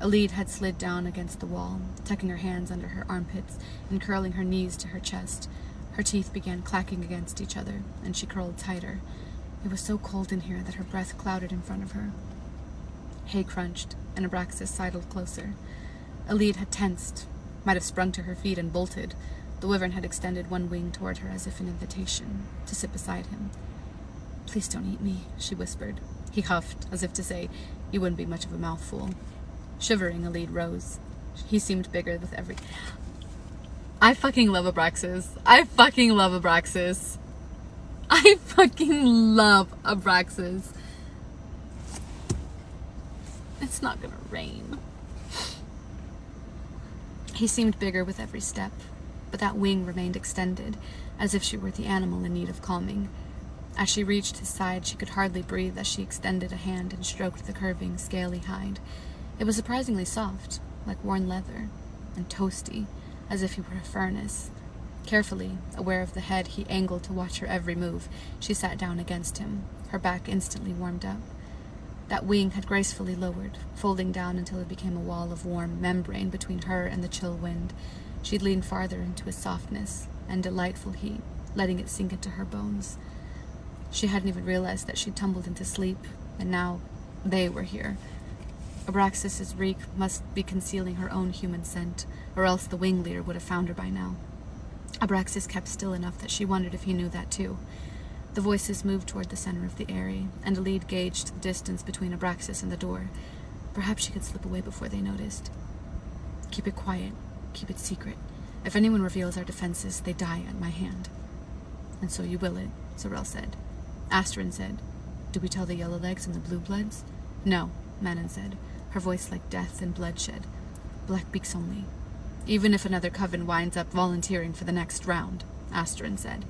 Alid had slid down against the wall, tucking her hands under her armpits and curling her knees to her chest. Her teeth began clacking against each other, and she curled tighter. It was so cold in here that her breath clouded in front of her. Hay crunched, and Abraxas sidled closer. Alid had tensed, might have sprung to her feet and bolted. The wyvern had extended one wing toward her as if an invitation, to sit beside him. "Please don't eat me," she whispered. He huffed, as if to say, "You wouldn't be much of a mouthful." Shivering, Alid rose. He seemed bigger with every... I fucking love Abraxas. I fucking love Abraxas. I fucking love Abraxas. It's not gonna rain. He seemed bigger with every step, but that wing remained extended, as if she were the animal in need of calming. As she reached his side, she could hardly breathe as she extended a hand and stroked the curving, scaly hide. It was surprisingly soft, like worn leather, and toasty, as if he were a furnace. Carefully, aware of the head he angled to watch her every move, she sat down against him, her back instantly warmed up. That wing had gracefully lowered, folding down until it became a wall of warm membrane between her and the chill wind. She'd leaned farther into his softness and delightful heat, letting it sink into her bones. She hadn't even realized that she'd tumbled into sleep, and now they were here. Abraxas's reek must be concealing her own human scent, or else the wing leader would have found her by now. Abraxas kept still enough that she wondered if he knew that too. The voices moved toward the center of the area, and Alid gauged the distance between Abraxas and the door. Perhaps she could slip away before they noticed. "Keep it quiet. Keep it secret. If anyone reveals our defenses, they die at my hand." "And so you will it," Sorel said. Astrid said, "Do we tell the Yellowlegs and the Blue Bloods?" "No," Manon said, her voice like death and bloodshed. "Blackbeaks only. Even if another coven winds up volunteering for the next round," Astrid said.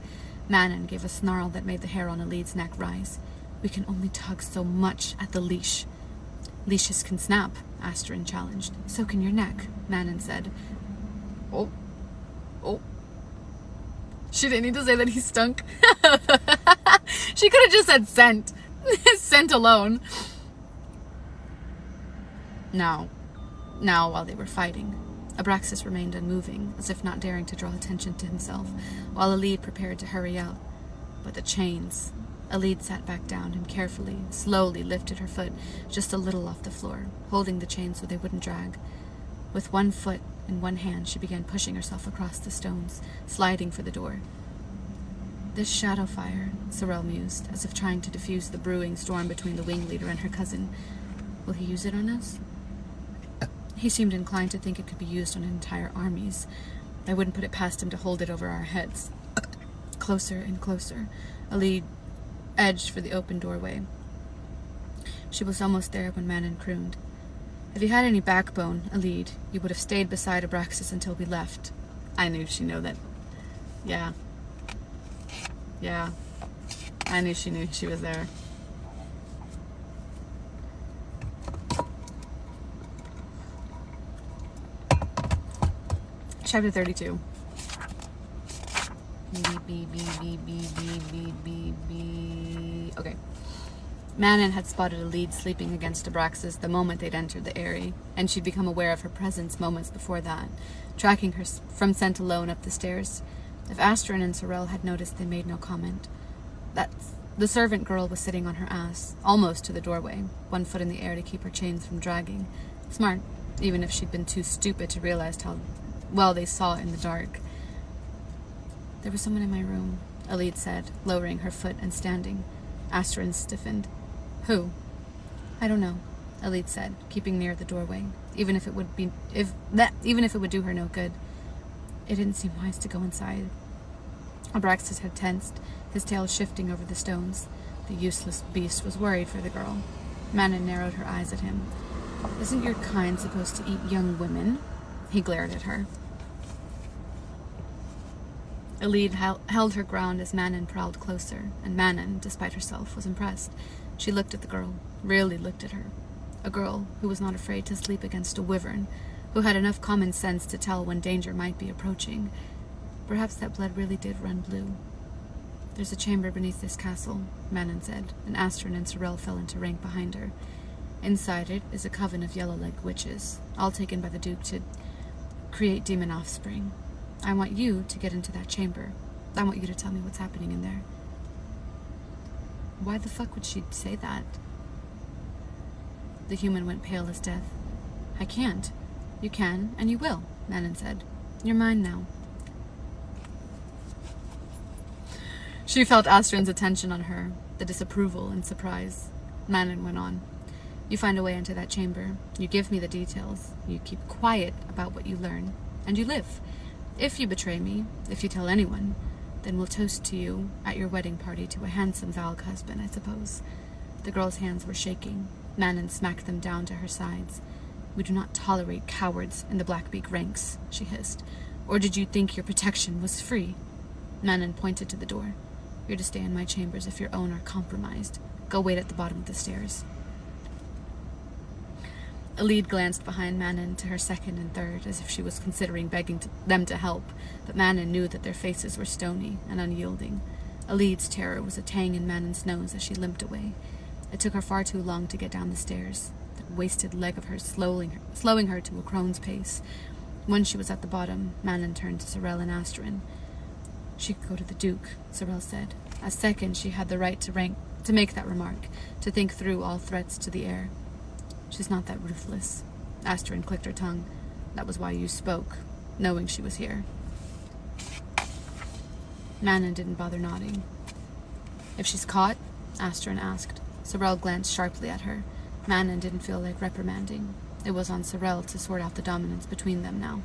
Manon gave a snarl that made the hair on Alid's neck rise. "We can only tug so much at the leash." "Leashes can snap," Astrid challenged. "So can your neck," Manon said. Oh. She didn't need to say that he stunk. She could have just said scent. Scent alone. Now, while they were fighting, Abraxas remained unmoving, as if not daring to draw attention to himself, while Alid prepared to hurry out. But the chains... Alid sat back down and carefully, slowly lifted her foot just a little off the floor, holding the chains so they wouldn't drag. With one foot in one hand, she began pushing herself across the stones, sliding for the door. "This shadow fire," Sorel mused, as if trying to diffuse the brewing storm between the wing leader and her cousin. "Will he use it on us?" He seemed inclined to think it could be used on entire armies. I wouldn't put it past him to hold it over our heads. Closer and closer, Alid edged for the open doorway. She was almost there when Manon crooned, "If you had any backbone, Alid, you would have stayed beside Abraxas until we left." I knew she'd know that. Yeah. I knew she was there. Chapter 32. Okay. Manon had spotted Alid sleeping against Abraxas the moment they'd entered the area, and she'd become aware of her presence moments before that, tracking her from scent alone up the stairs. If Astrid and Sorel had noticed, they made no comment. The servant girl was sitting on her ass, almost to the doorway, one foot in the air to keep her chains from dragging. Smart, even if she'd been too stupid to realize how well they saw in the dark. "There was someone in my room," Alid said, lowering her foot and standing. Astrid stiffened. "Who?" "I don't know," Alid said, keeping near the doorway, even if it would do her no good. It didn't seem wise to go inside. Abraxas had tensed, his tail shifting over the stones. The useless beast was worried for the girl. Manon narrowed her eyes at him. Isn't your kind supposed to eat young women? He glared at her. Elide held her ground as Manon prowled closer, and Manon, despite herself, was impressed. She looked at the girl, really looked at her. A girl who was not afraid to sleep against a wyvern, who had enough common sense to tell when danger might be approaching. Perhaps that blood really did run blue. There's a chamber beneath this castle, Manon said, and Astrid and Sorel fell into rank behind her. Inside it is a coven of yellow-legged witches, all taken by the Duke to create demon offspring. I want you to get into that chamber. I want you to tell me what's happening in there. Why the fuck would she say that? The human went pale as death. I can't. You can, and you will, Manon said. You're mine now. She felt Astrid's attention on her, the disapproval and surprise. Manon went on. You find a way into that chamber. You give me the details. You keep quiet about what you learn. And you live. If you betray me, if you tell anyone, then we'll toast to you at your wedding party to a handsome Valg husband, I suppose. The girl's hands were shaking. Manon smacked them down to her sides. We do not tolerate cowards in the Blackbeak ranks, she hissed. Or did you think your protection was free? Manon pointed to the door. You're to stay in my chambers if your own are compromised. Go wait at the bottom of the stairs. Elide glanced behind Manon to her second and third, as if she was considering begging them to help, but Manon knew that their faces were stony and unyielding. Elide's terror was a tang in Manon's nose as she limped away. It took her far too long to get down the stairs, that wasted leg of hers slowing her to a crone's pace. When she was at the bottom, Manon turned to Sorel and Astrid. She could go to the Duke, Sorel said. A second she had the right to make that remark, to think through all threats to the air. She's not that ruthless. Astrid clicked her tongue. That was why you spoke, knowing she was here. Manon didn't bother nodding. If she's caught? Astrid asked. Sorel glanced sharply at her. Manon didn't feel like reprimanding. It was on Sorel to sort out the dominance between them now.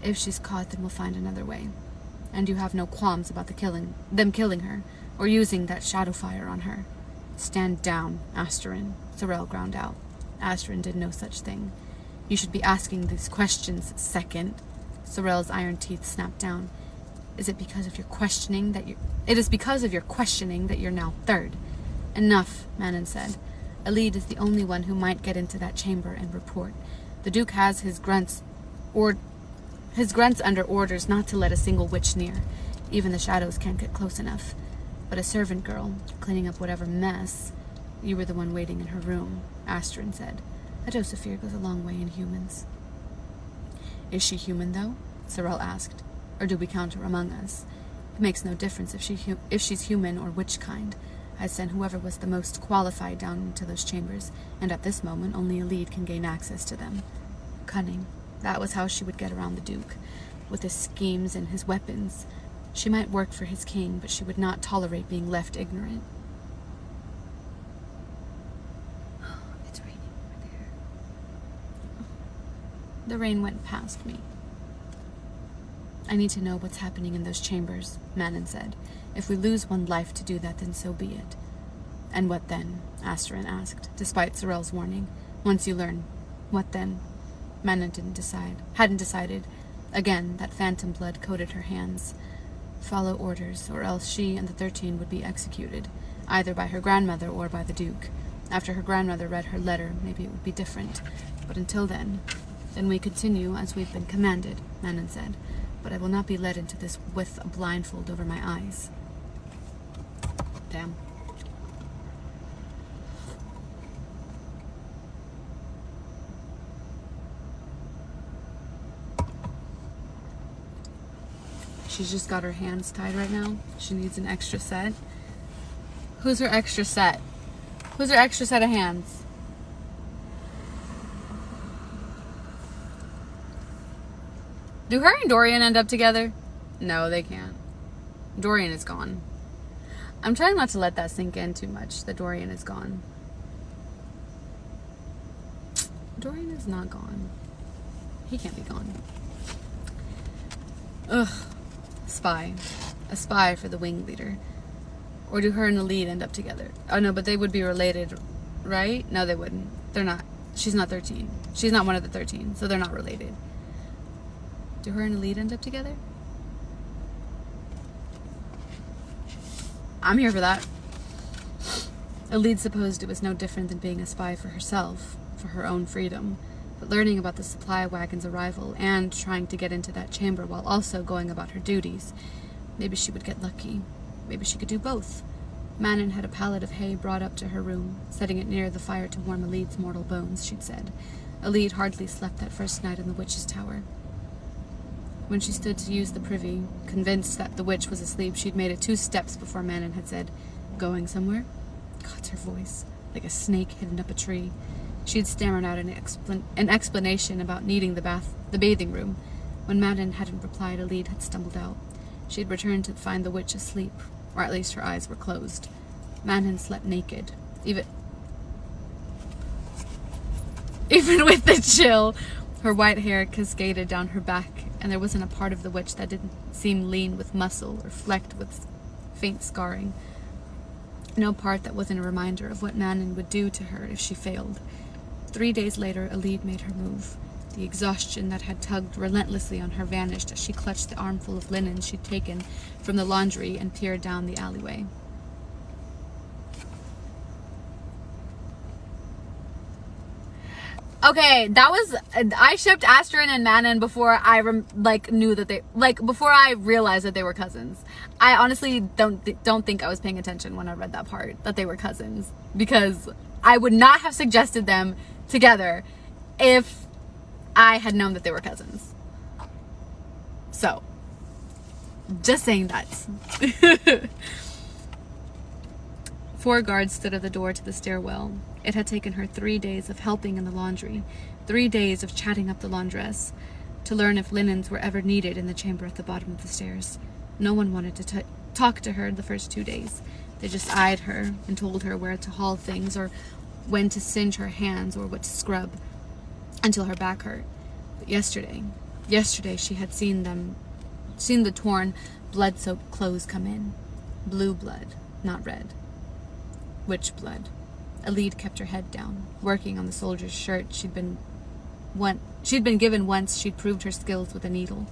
If she's caught, then we'll find another way. And you have no qualms about them killing her, or using that shadow fire on her. Stand down, Astrid, Sorel ground out. Astrid did no such thing. You should be asking these questions, second. Sorel's iron teeth snapped down. It is because of your questioning that you're now third. Enough, Manon said. Elide is the only one who might get into that chamber and report. The Duke has his grunts under orders not to let a single witch near. Even the shadows can't get close enough. But a servant girl, cleaning up whatever mess... You were the one waiting in her room, Astrid said. A dose of fear goes a long way in humans. Is she human, though? Sorel asked. Or do we count her among us? It makes no difference if she's human or witch kind. I'd send whoever was the most qualified down into those chambers, and at this moment only Elide can gain access to them. Cunning. That was how she would get around the Duke. With his schemes and his weapons. She might work for his king, but she would not tolerate being left ignorant. The rain went past me. I need to know what's happening in those chambers, Manon said. If we lose one life to do that, then so be it. And what then? Astrid asked, despite Sorel's warning. Once you learn, what then? Manon hadn't decided. Again, that phantom blood coated her hands. Follow orders, or else she and the 13 would be executed, either by her grandmother or by the Duke. After her grandmother read her letter, maybe it would be different. But until then... Then we continue as we've been commanded, Manon said. But I will not be led into this with a blindfold over my eyes. Damn. She's just got her hands tied right now. She needs an extra set. Who's her extra set? Who's her extra set of hands? Do her and Dorian end up together? No, they can't. Dorian is gone. I'm trying not to let that sink in too much, that Dorian is gone. Dorian is not gone. He can't be gone. Ugh. Spy. A spy for the wing leader. Or do her and Elide end up together? Oh no, but they would be related, right? No, they wouldn't. They're not. She's not 13. She's not one of the 13, so they're not related. Do her and Alid end up together? I'm here for that. Alid supposed it was no different than being a spy for herself, for her own freedom. But learning about the supply wagon's arrival and trying to get into that chamber while also going about her duties, maybe she would get lucky. Maybe she could do both. Manon had a pallet of hay brought up to her room, setting it near the fire to warm Alid's mortal bones, she'd said. Alid hardly slept that first night in the witch's tower. When she stood to use the privy, convinced that the witch was asleep, she'd made it 2 steps before Manon had said, "Going somewhere?" God, her voice, like a snake hidden up a tree. She'd stammered out an explanation about needing the bathing room. When Manon hadn't replied, Alid had stumbled out. She'd returned to find the witch asleep, or at least her eyes were closed. Manon slept naked, even with the chill. Her white hair cascaded down her back, and there wasn't a part of the witch that didn't seem lean with muscle or flecked with faint scarring. No part that wasn't a reminder of what Manon would do to her if she failed. 3 days later, Alid made her move. The exhaustion that had tugged relentlessly on her vanished as she clutched the armful of linen she'd taken from the laundry and peered down the alleyway. Okay, I shipped Astrid and Manon before I knew that before I realized that they were cousins. I honestly don't think I was paying attention when I read that part, that they were cousins, because I would not have suggested them together if I had known that they were cousins. So, just saying that. 4 guards stood at the door to the stairwell. It had taken her 3 days of helping in the laundry, 3 days of chatting up the laundress, to learn if linens were ever needed in the chamber at the bottom of the stairs. No one wanted to talk to her the first 2 days. They just eyed her and told her where to haul things, or when to singe her hands, or what to scrub, until her back hurt. But yesterday she had seen the torn, blood-soaked clothes come in. Blue blood, not red. Witch blood. Alid kept her head down, working on the soldier's shirt she'd been given once she'd proved her skills with a needle.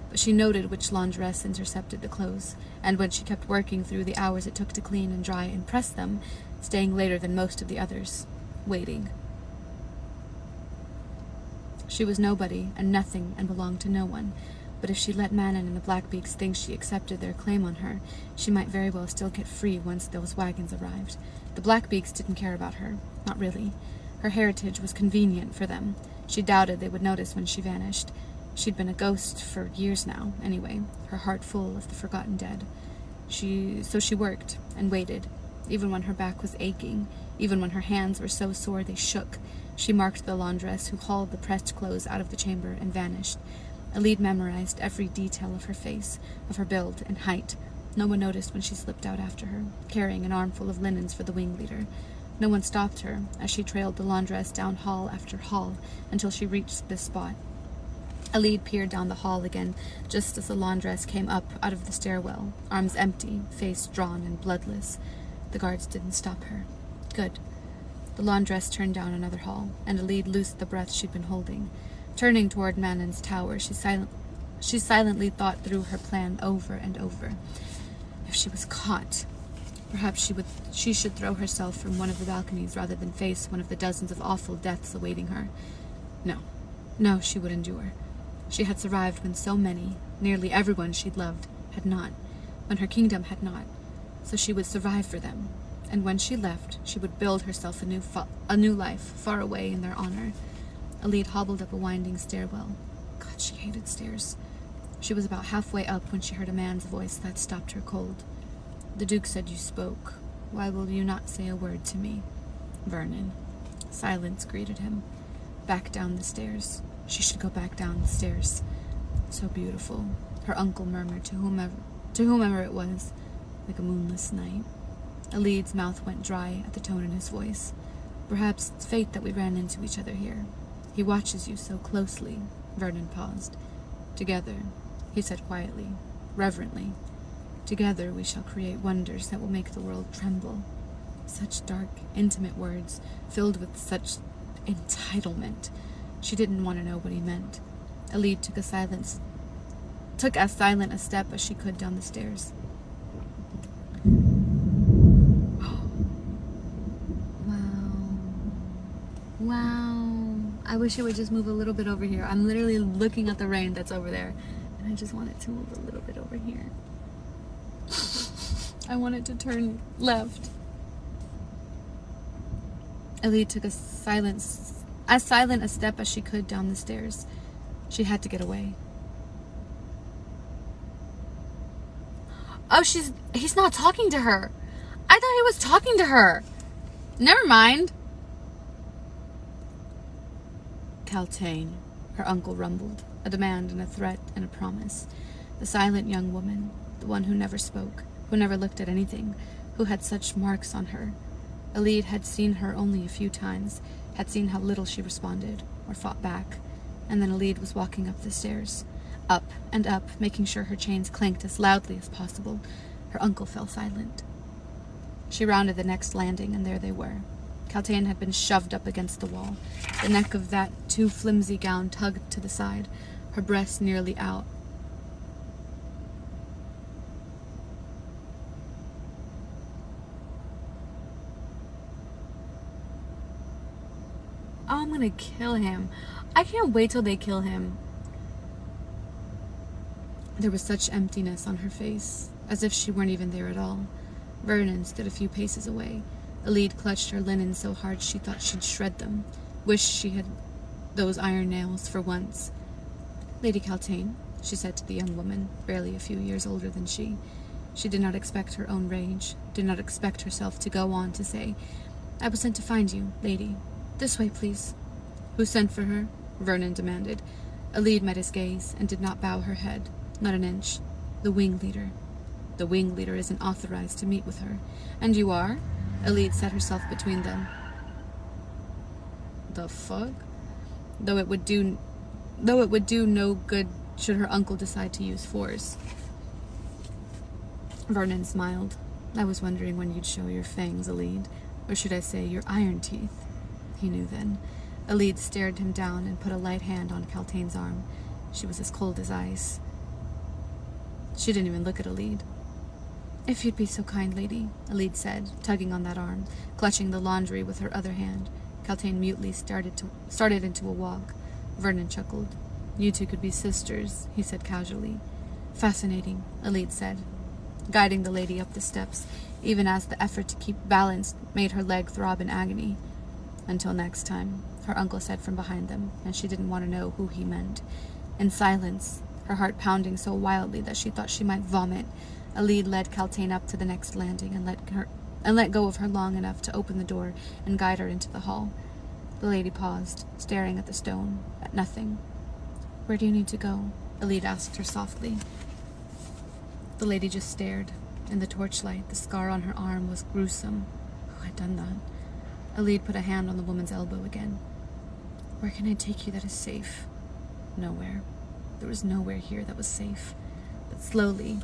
But she noted which laundress intercepted the clothes, and when she kept working through the hours it took to clean and dry and press them, staying later than most of the others, waiting. She was nobody and nothing and belonged to no one, but if she let Manon and the Blackbeaks think she accepted their claim on her, she might very well still get free once those wagons arrived. The Blackbeaks didn't care about her, not really. Her heritage was convenient for them. She doubted they would notice when she vanished. She'd been a ghost for years now, anyway, her heart full of the forgotten dead. So she worked and waited, even when her back was aching, even when her hands were so sore they shook. She marked the laundress who hauled the pressed clothes out of the chamber and vanished. Alid memorized every detail of her face, of her build and height. No one noticed when she slipped out after her, carrying an armful of linens for the wing leader. No one stopped her as she trailed the laundress down hall after hall until she reached this spot. Alid peered down the hall again, just as the laundress came up out of the stairwell, arms empty, face drawn and bloodless. The guards didn't stop her. Good. The laundress turned down another hall, and Alid loosed the breath she'd been holding. Turning toward Manon's tower, she silently thought through her plan over and over. If she was caught, perhaps she should throw herself from one of the balconies rather than face one of the dozens of awful deaths awaiting her. No, she would endure. She had survived when so many, nearly everyone she'd loved, had not, when her kingdom had not. So she would survive for them, and when she left, she would build herself a new life far away in their honor. Alid hobbled up a winding stairwell. God, she hated stairs. She was about halfway up when she heard a man's voice that stopped her cold. The Duke said you spoke. Why will you not say a word to me? Vernon. Silence greeted him. Back down the stairs. She should go back down the stairs. So beautiful, her uncle murmured to whomever it was, like a moonless night. Alid's mouth went dry at the tone in his voice. Perhaps it's fate that we ran into each other here. He watches you so closely. Vernon paused. Together, he said quietly, reverently, together we shall create wonders that will make the world tremble. Such dark, intimate words, filled with such Entitlement. She didn't want to know what he meant. Elide took as silent a step as she could down the stairs. Wow. I wish it would just move a little bit over here. I'm literally looking at the rain that's over there, and I just want it to move a little bit over here. I want it to turn left. Elide took as silent a step as she could down the stairs. She had to get away. Oh, he's not talking to her. I thought he was talking to her. Never mind. Kaltain, her uncle rumbled, a demand and a threat and a promise. The silent young woman, the one who never spoke, who never looked at anything, who had such marks on her. Elide had seen her only a few times, had seen how little she responded or fought back, and then Elide was walking up the stairs, up and up, making sure her chains clanked as loudly as possible. Her uncle fell silent. She rounded the next landing, and there they were. Kaltain had been shoved up against the wall, the neck of that too flimsy gown tugged to the side, her breast nearly out. Oh, I'm gonna kill him. I can't wait till they kill him. There was such emptiness on her face, as if she weren't even there at all. Vernon stood a few paces away. Elide clutched her linen so hard she thought she'd shred them. Wished she had those iron nails for once. Lady Kaltain, she said to the young woman, barely a few years older than she. She did not expect her own rage, did not expect herself to go on to say, I was sent to find you, lady. This way, please. Who sent for her? Vernon demanded. Elide met his gaze and did not bow her head, not an inch. The wing leader. The wing leader isn't authorized to meet with her. And you are? Elide set herself between them. The fuck? Though it would do no good should her uncle decide to use force. Vernon smiled. I was wondering when you'd show your fangs, Elide. Or should I say your iron teeth? He knew then. Elide stared him down and put a light hand on Kaltain's arm. She was as cold as ice. She didn't even look at Elide. If you'd be so kind, lady, Elide said, tugging on that arm, clutching the laundry with her other hand. Kaltain mutely started into a walk. Vernon chuckled. You two could be sisters, he said casually. Fascinating, Elide said, guiding the lady up the steps, even as the effort to keep balanced made her leg throb in agony. Until next time, her uncle said from behind them, and she didn't want to know who he meant. In silence, her heart pounding so wildly that she thought she might vomit, Elide led Kaltain up to the next landing and let go of her long enough to open the door and guide her into the hall. The lady paused, staring at the stone, at nothing. Where do you need to go? Elide asked her softly. The lady just stared. In the torchlight, the scar on her arm was gruesome. Who had done that? Elide put a hand on the woman's elbow again. Where can I take you that is safe? Nowhere. There was nowhere here that was safe. But slowly,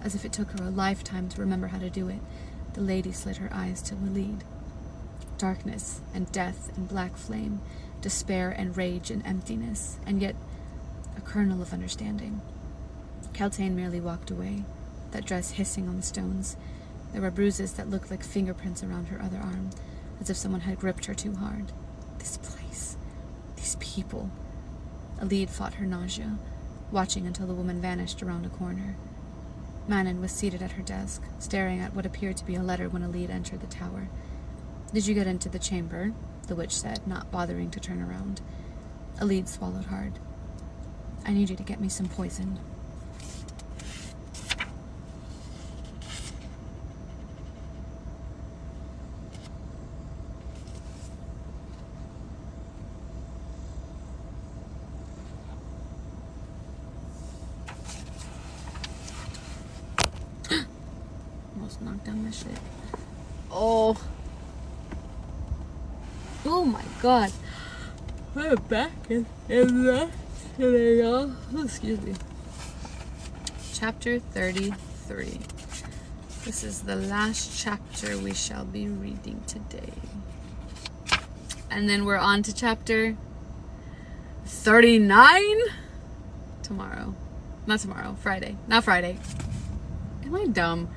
as if it took her a lifetime to remember how to do it, the lady slid her eyes to Elide. Darkness and death and black flame, despair and rage and emptiness, and yet a kernel of understanding. Kaltain merely walked away, that dress hissing on the stones. There were bruises that looked like fingerprints around her other arm, as if someone had gripped her too hard. This place. These people. Elide fought her nausea, watching until the woman vanished around a corner. Manon was seated at her desk, staring at what appeared to be a letter when Elide entered the tower. Did you get into the chamber? The witch said, not bothering to turn around. Elide swallowed hard. I need you to get me some poison. Almost knocked down my shit. Oh my god. My back is nuts today, y'all. Excuse me. Chapter 33. This is the last chapter we shall be reading today. And then we're on to chapter 39 tomorrow. Not tomorrow, Friday. Not Friday. Am I dumb?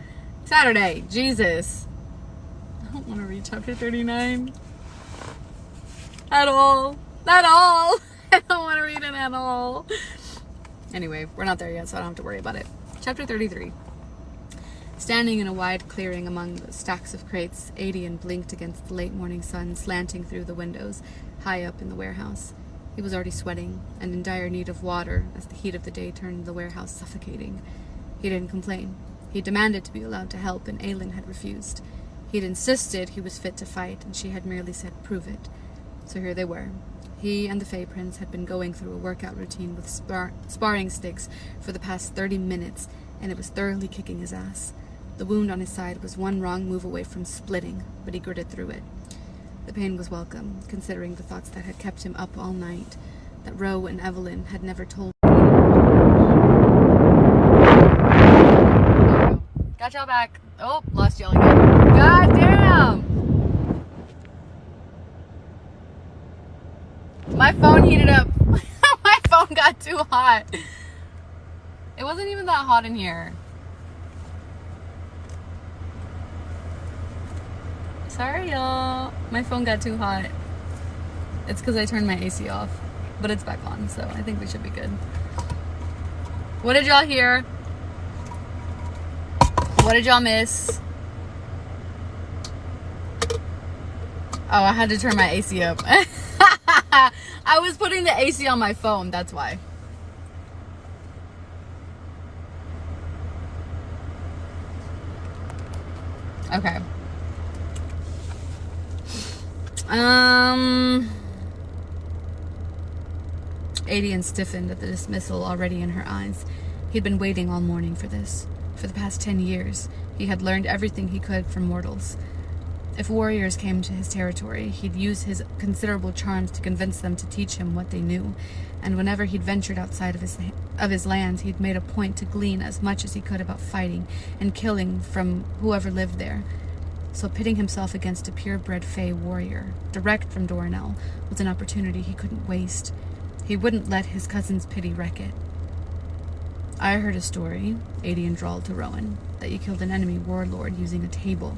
Saturday. Jesus. I don't want to read chapter 39 at all. At all. I don't want to read it at all. Anyway, we're not there yet, so I don't have to worry about it. Chapter 33. Standing in a wide clearing among the stacks of crates, Adian blinked against the late morning sun slanting through the windows high up in the warehouse. He was already sweating and in dire need of water as the heat of the day turned the warehouse suffocating. He didn't complain. He demanded to be allowed to help, and Aylin had refused. He'd insisted he was fit to fight, and she had merely said, "Prove it." So here they were. He and the Fey Prince had been going through a workout routine with sparring sticks for the past 30 minutes, and it was thoroughly kicking his ass. The wound on his side was one wrong move away from splitting, but he gritted through it. The pain was welcome, considering the thoughts that had kept him up all night, that Ro and Evelyn had never told. Got y'all back. Oh, lost y'all again. God damn! My phone heated up. My phone got too hot. It wasn't even that hot in here. Sorry, y'all. My phone got too hot. It's because I turned my AC off. But it's back on, so I think we should be good. What did y'all hear? What did y'all miss? Oh, I had to turn my AC up. I was putting the AC on my phone, that's why. Okay. Adian stiffened at the dismissal already in her eyes. He'd been waiting all morning for this. For the past 10 years, he had learned everything he could from mortals. If warriors came to his territory, he'd use his considerable charms to convince them to teach him what they knew, and whenever he'd ventured outside of his land, he'd made a point to glean as much as he could about fighting and killing from whoever lived there. So pitting himself against a purebred Fey warrior, direct from Doranel, was an opportunity he couldn't waste. He wouldn't let his cousin's pity wreck it. "I heard a story," Adian drawled to Rowan, "that you killed an enemy warlord using a table."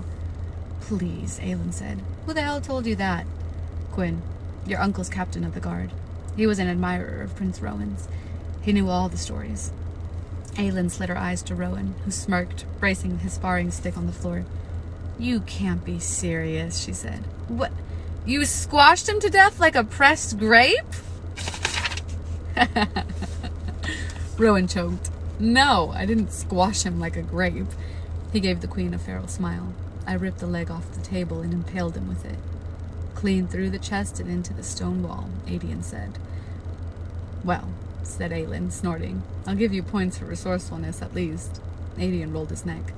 "Please," Aylin said. "Who the hell told you that?" "Quinn, your uncle's captain of the guard. He was an admirer of Prince Rowan's. He knew all the stories." Aylin slid her eyes to Rowan, who smirked, bracing his sparring stick on the floor. "You can't be serious," she said. "What? You squashed him to death like a pressed grape?" Rowan choked. "No, I didn't squash him like a grape." He gave the queen a feral smile. "I ripped the leg off the table and impaled him with it." "Clean through the chest and into the stone wall," Adian said. "Well," said Aylin, snorting, "I'll give you points for resourcefulness at least." Adian rolled his neck.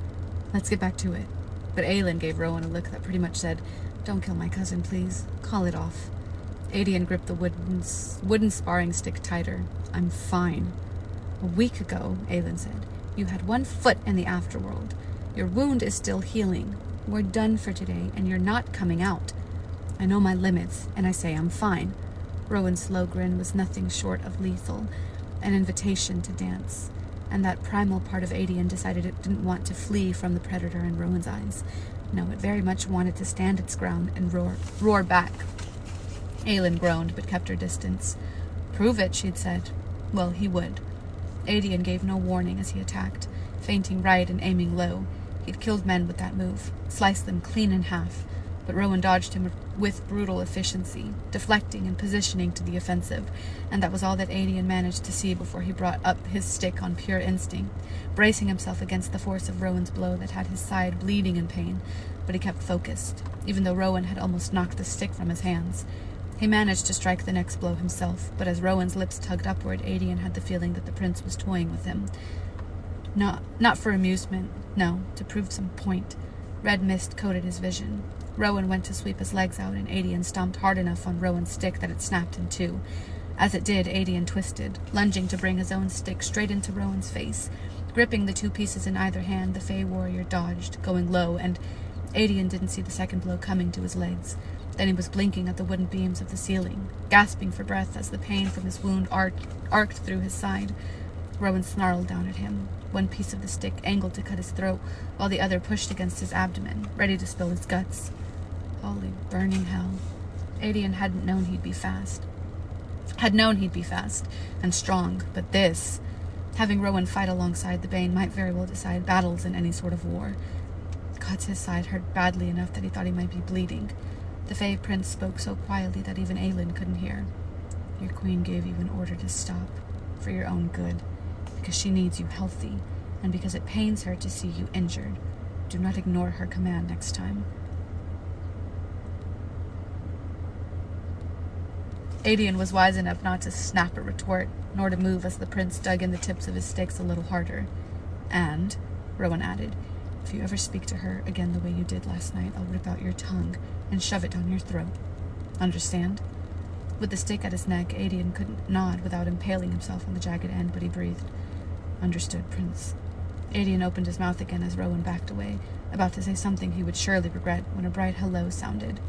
"Let's get back to it." But Aylin gave Rowan a look that pretty much said, "Don't kill my cousin, please. Call it off." Adian gripped the wooden sparring stick tighter. "I'm fine." "A week ago," Aylin said, "you had one foot in the afterworld. Your wound is still healing. We're done for today, and you're not coming out. I know my limits, and I say I'm fine." Rowan's slow grin was nothing short of lethal, an invitation to dance. And that primal part of Adian decided it didn't want to flee from the predator in Rowan's eyes. No, it very much wanted to stand its ground and roar back. Aylin groaned, but kept her distance. "Prove it," she'd said. Well, he would. Adian gave no warning as he attacked, feinting right and aiming low. He'd killed men with that move, sliced them clean in half, but Rowan dodged him with brutal efficiency, deflecting and positioning to the offensive, and that was all that Adian managed to see before he brought up his stick on pure instinct, bracing himself against the force of Rowan's blow that had his side bleeding in pain, but he kept focused, even though Rowan had almost knocked the stick from his hands. He managed to strike the next blow himself, but as Rowan's lips tugged upward, Adian had the feeling that the prince was toying with him. Not for amusement, no, to prove some point. Red mist coated his vision. Rowan went to sweep his legs out, and Adian stomped hard enough on Rowan's stick that it snapped in two. As it did, Adian twisted, lunging to bring his own stick straight into Rowan's face. Gripping the two pieces in either hand, the Fey warrior dodged, going low, and Adian didn't see the second blow coming to his legs. Then he was blinking at the wooden beams of the ceiling, gasping for breath as the pain from his wound arced through his side. Rowan snarled down at him, one piece of the stick angled to cut his throat, while the other pushed against his abdomen, ready to spill his guts. Holy burning hell. Adian hadn't known he'd be fast. And strong, but this, having Rowan fight alongside the Bane, might very well decide battles in any sort of war. Cuts his side hurt badly enough that he thought he might be bleeding. The Fey Prince spoke so quietly that even Aelin couldn't hear. Your queen gave you an order to stop, for your own good, because she needs you healthy, and because it pains her to see you injured. Do not ignore her command next time. Adian was wise enough not to snap a retort, nor to move as the prince dug in the tips of his sticks a little harder. And, Rowan added, if you ever speak to her again the way you did last night, I'll rip out your tongue and shove it down your throat. Understand? With the stick at his neck, Adian couldn't nod without impaling himself on the jagged end, but he breathed. Understood, Prince. Adian opened his mouth again as Rowan backed away, about to say something he would surely regret when a bright hello sounded.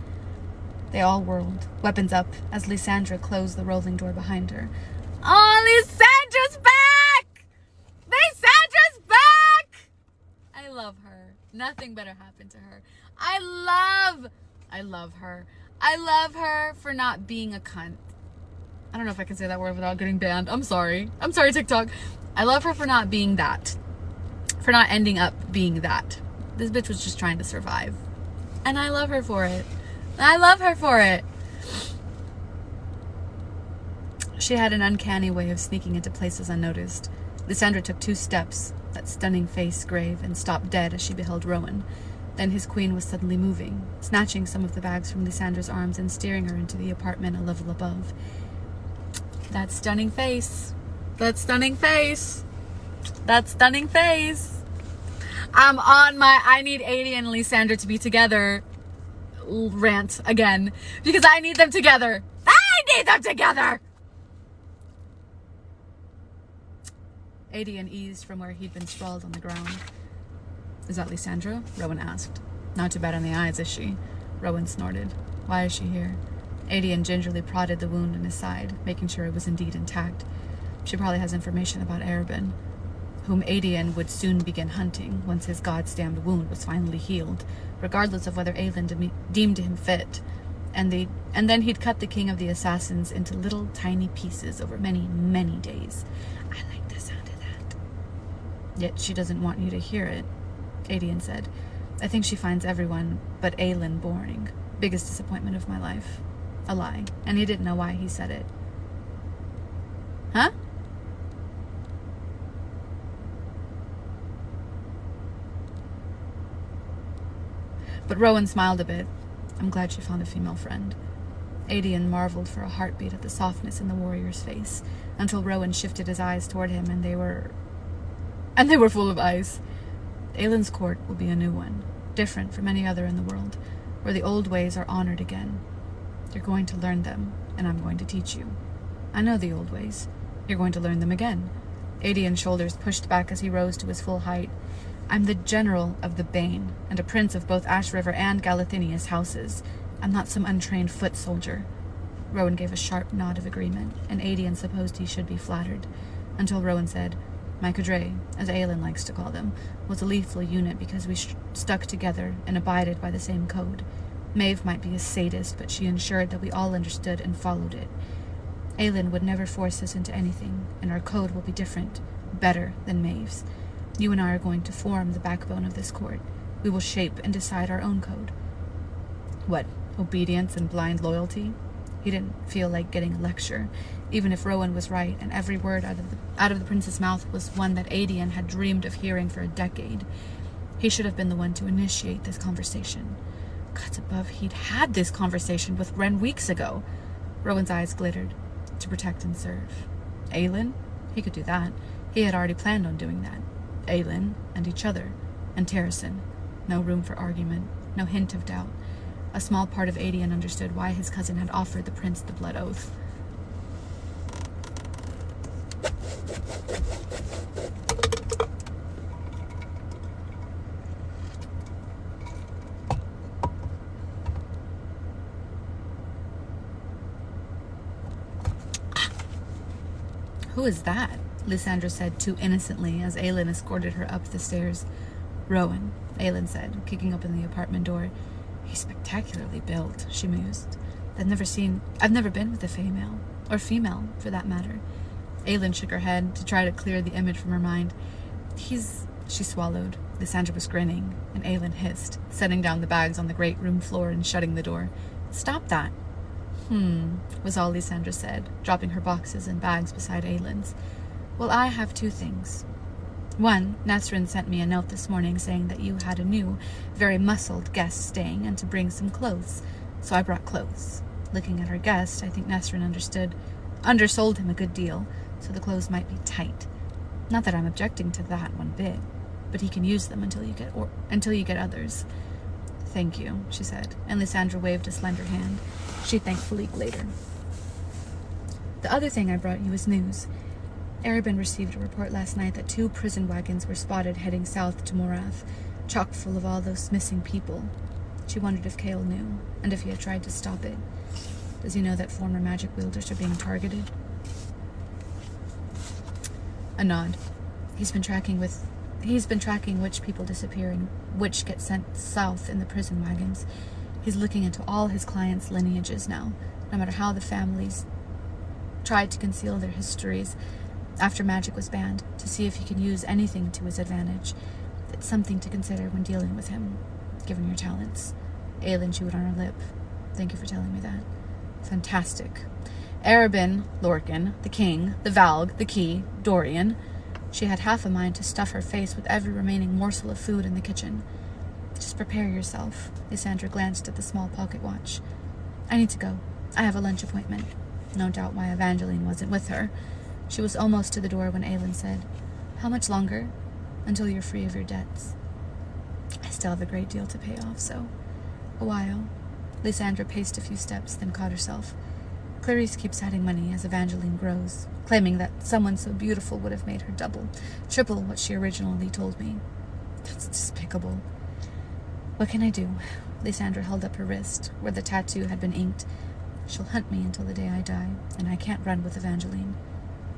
They all whirled, weapons up, as Lysandra closed the rolling door behind her. Oh, Lysandra's back! Lysandra's back! I love her. Nothing better happened to her. I love her. I love her for not being a cunt. I don't know if I can say that word without getting banned. I'm sorry, TikTok. I love her for not being that. For not ending up being that. This bitch was just trying to survive. And I love her for it. She had an uncanny way of sneaking into places unnoticed. Lysandra took 2 steps, that stunning face grave, and stopped dead as she beheld Rowan. Then his queen was suddenly moving, snatching some of the bags from Lysandra's arms and steering her into the apartment a level above. That stunning face. I'm on my I need Adian and Lysandra to be together rant again, because I need them together. Adian eased from where he'd been sprawled on the ground. Is that Lysandra? Rowan asked. Not too bad on the eyes, is she? Rowan snorted. Why is she here? Adian gingerly prodded the wound in his side, making sure it was indeed intact. She probably has information about Arabin, whom Adian would soon begin hunting once his god-stamped wound was finally healed, regardless of whether Aelin deemed him fit. And then he'd cut the king of the assassins into little tiny pieces over many, many days. I like the sound of that. Yet she doesn't want you to hear it, Adian said. I think she finds everyone but Aelin boring. Biggest disappointment of my life. A lie. And he didn't know why he said it. Huh? But Rowan smiled a bit. I'm glad she found a female friend. Adian marveled for a heartbeat at the softness in the warrior's face, until Rowan shifted his eyes toward him, and they were full of ice. Aelin's court will be a new one, different from any other in the world, where the old ways are honored again. You're going to learn them, and I'm going to teach you. I know the old ways. You're going to learn them again. Adian's shoulders pushed back as he rose to his full height. I'm the general of the Bane, and a prince of both Ash River and Galathinius houses. I'm not some untrained foot soldier. Rowan gave a sharp nod of agreement, and Adian supposed he should be flattered, until Rowan said, My cadre, as Aelin likes to call them, was a lethal unit because we stuck together and abided by the same code. Maeve might be a sadist, but she ensured that we all understood and followed it. Aelin would never force us into anything, and our code will be different, better than Maeve's. You and I are going to form the backbone of this court. We will shape and decide our own code. What, obedience and blind loyalty? He didn't feel like getting a lecture, even if Rowan was right, and every word out of the prince's mouth was one that Adian had dreamed of hearing for a decade. He should have been the one to initiate this conversation. Gods above, he'd had this conversation with Ren weeks ago. Rowan's eyes glittered. To protect and serve. Aelin? He could do that. He had already planned on doing that. Aelin, and each other, and Terrason. No room for argument, no hint of doubt. A small part of Adian understood why his cousin had offered the prince the blood oath. Who is that? Lysandra said too innocently as Aelin escorted her up the stairs. Rowan, Aelin said, kicking open the apartment door. He's spectacularly built, she mused. I've never been with a female, or female, for that matter. Aelin shook her head to try to clear the image from her mind. She swallowed. Lysandra was grinning, and Aelin hissed, setting down the bags on the great room floor and shutting the door. Stop that. Was all Lysandra said, dropping her boxes and bags beside Aelin's. Well, I have 2 things. One, Nesrin sent me a note this morning saying that you had a new, very muscled guest staying and to bring some clothes. So I brought clothes. Looking at her guest, I think Nesrin undersold him a good deal, so the clothes might be tight. Not that I'm objecting to that one bit, but he can use them until you get others. Thank you, she said, and Lysandra waved a slender hand. She thanked Philippe later. The other thing I brought you is news. Erebin received a report last night that 2 prison wagons were spotted heading south to Morath, chock full of all those missing people. She wondered if Kale knew, and if he had tried to stop it. Does he know that former magic wielders are being targeted? A nod. He's been tracking which people disappear and which get sent south in the prison wagons. He's looking into all his clients' lineages now, no matter how the families tried to conceal their histories after magic was banned, to see if he can use anything to his advantage. It's something to consider when dealing with him, given your talents. Aelin chewed on her lip. Thank you for telling me that. Fantastic. Erebin, Lorcan, the King, the Valg, the Key, Dorian. She had half a mind to stuff her face with every remaining morsel of food in the kitchen. Just prepare yourself. Lysandra glanced at the small pocket watch. I need to go. I have a lunch appointment. No doubt why Evangeline wasn't with her. She was almost to the door when Aelin said, How much longer? Until you're free of your debts. I still have a great deal to pay off, so a while. Lysandra paced a few steps, then caught herself. Clarice keeps adding money as Evangeline grows, claiming that someone so beautiful would have made her double, triple what she originally told me. That's despicable. What can I do? Lysandra held up her wrist, where the tattoo had been inked. She'll hunt me until the day I die, and I can't run with Evangeline.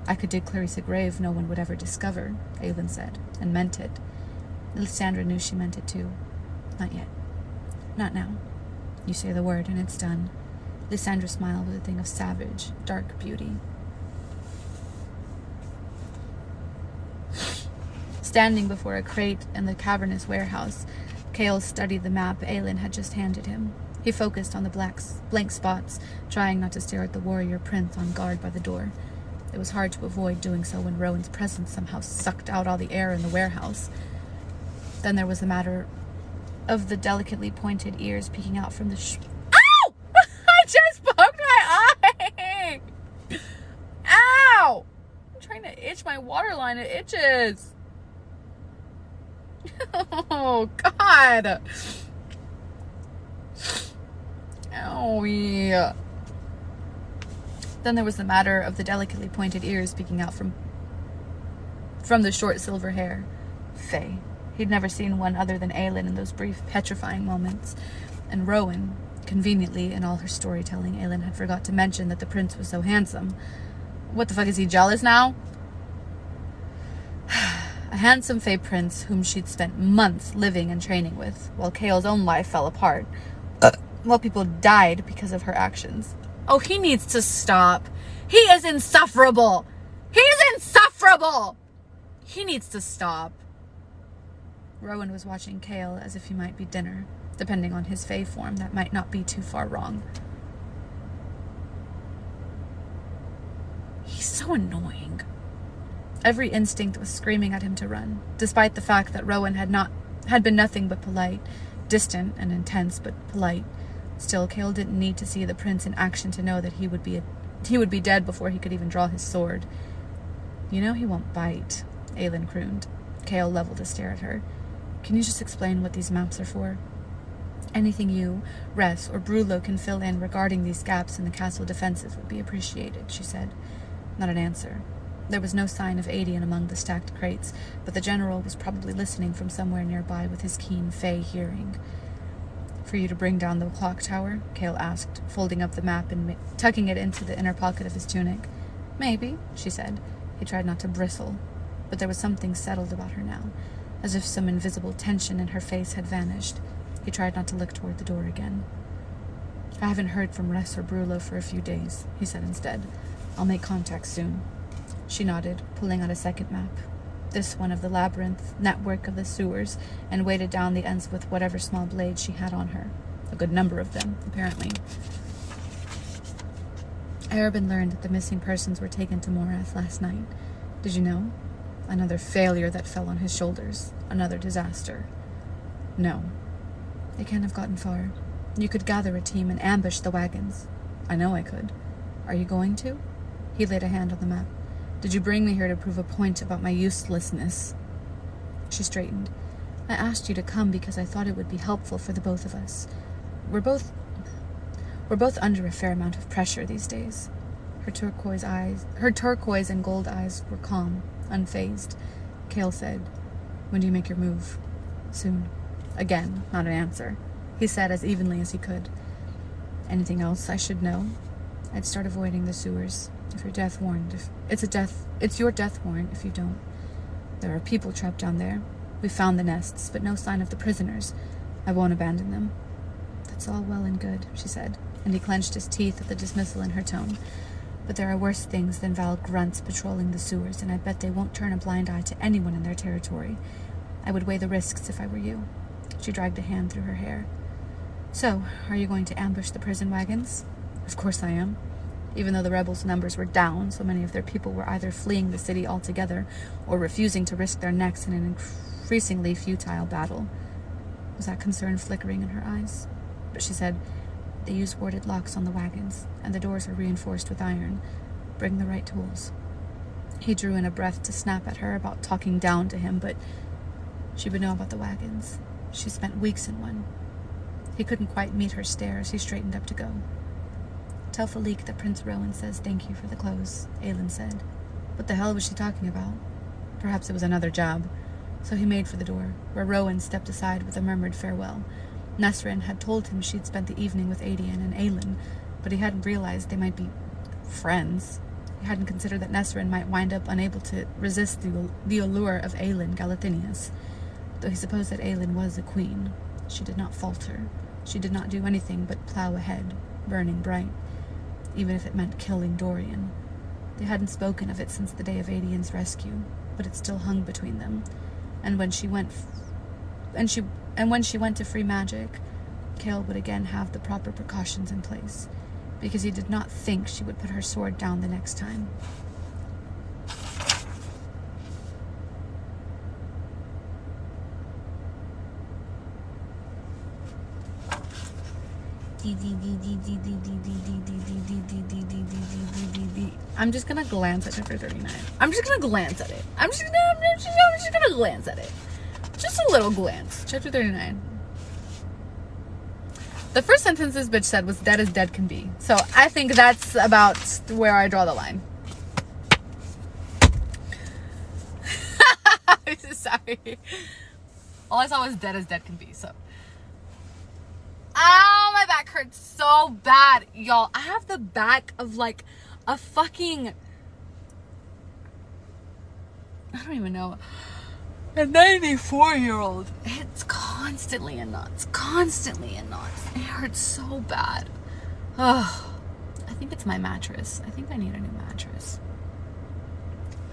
I could dig Clarice a grave no one would ever discover, Aelin said, and meant it. Lysandra knew she meant it too. Not yet. Not now. You say the word, and it's done. Lysandra smiled with a thing of savage, dark beauty. Standing before a crate in the cavernous warehouse, Kale studied the map Aelin had just handed him. He focused on the blank spots, trying not to stare at the warrior prince on guard by the door. It was hard to avoid doing so when Rowan's presence somehow sucked out all the air in the warehouse. Then there was the matter of the delicately pointed ears peeking out from the Ow! I just poked my eye! Ow! I'm trying to itch my waterline. It itches. Oh, God. Owie. Then there was the matter of the delicately pointed ears peeking out from the short silver hair. Faye. He'd never seen one other than Aelin in those brief, petrifying moments. And Rowan, conveniently in all her storytelling, Aelin had forgot to mention that the prince was so handsome. What the fuck, is he jealous now? A handsome Fae prince whom she'd spent months living and training with, while Kale's own life fell apart. While people died because of her actions. Oh, he needs to stop. He is insufferable. He's insufferable. He needs to stop. Rowan was watching Kale as if he might be dinner. Depending on his Fae form, that might not be too far wrong. He's so annoying. Every instinct was screaming at him to run, despite the fact that Rowan had been nothing but polite, distant and intense, but polite. Still, Kale didn't need to see the prince in action to know that he would be dead before he could even draw his sword. You know he won't bite, Aelin crooned. Kale leveled a stare at her. Can you just explain what these maps are for? Anything you, Ress, or Brulo can fill in regarding these gaps in the castle defenses would be appreciated, she said. Not an answer. There was no sign of Adian among the stacked crates, but the general was probably listening from somewhere nearby with his keen Fae hearing. For you to bring down the clock tower? Kale asked, folding up the map and tucking it into the inner pocket of his tunic. Maybe, she said. He tried not to bristle, but there was something settled about her now, as if some invisible tension in her face had vanished. He tried not to look toward the door again. I haven't heard from Ress or Brulo for a few days, he said instead. I'll make contact soon. She nodded, pulling out a second map. This one of the labyrinth network of the sewers, and weighted down the ends with whatever small blades she had on her. A good number of them, apparently. Arabin learned that the missing persons were taken to Morath last night. Did you know? Another failure that fell on his shoulders. Another disaster. No. They can't have gotten far. You could gather a team and ambush the wagons. I know I could. Are you going to? He laid a hand on the map. Did you bring me here to prove a point about my uselessness? She straightened. I asked you to come because I thought it would be helpful for the both of us. We're both under a fair amount of pressure these days. Her turquoise and gold eyes were calm, unfazed. Cale said, when do you make your move? Soon. Again, not an answer. He said as evenly as he could. Anything else I should know? I'd start avoiding the sewers. If you're death warned, it's your death warrant if you don't. There are people trapped down there. We found the nests, but no sign of the prisoners. I won't abandon them. That's all well and good, she said, and he clenched his teeth at the dismissal in her tone. But there are worse things than vile grunts patrolling the sewers, and I bet they won't turn a blind eye to anyone in their territory. I would weigh the risks if I were you. She dragged a hand through her hair. So, are you going to ambush the prison wagons? Of course I am. Even though the rebels' numbers were down, so many of their people were either fleeing the city altogether or refusing to risk their necks in an increasingly futile battle. Was that concern flickering in her eyes? But she said, they use warded locks on the wagons, and the doors are reinforced with iron. Bring the right tools. He drew in a breath to snap at her about talking down to him, but she would know about the wagons. She spent weeks in one. He couldn't quite meet her stare as he straightened up to go. Tell Philique that Prince Rowan says thank you for the clothes, Aelin said. What the hell was she talking about? Perhaps it was another job. So he made for the door, where Rowan stepped aside with a murmured farewell. Nesrin had told him she'd spent the evening with Adian and Aelin, but he hadn't realized they might be friends. He hadn't considered that Nesrin might wind up unable to resist the allure of Aelin Galathinius. Though he supposed that Aelin was a queen, she did not falter. She did not do anything but plow ahead, burning bright, even if it meant killing Dorian. They hadn't spoken of it since the day of Adian's rescue, but it still hung between them. And when she went to free magic, Cale would again have the proper precautions in place, because he did not think she would put her sword down the next time. I'm just gonna glance at chapter 39. I'm just gonna glance at it. I'm just gonna glance at it. Just a little glance. Chapter 39. The first sentence this bitch said was dead as dead can be. So I think that's about where I draw the line. Sorry. All I saw was dead as dead can be, so. Ow, my back hurts so bad. Y'all, I have the back of like a fucking, I don't even know, a 94-year-old. It's constantly in knots. Constantly in knots. It hurts so bad. Oh, I think it's my mattress. I think I need a new mattress.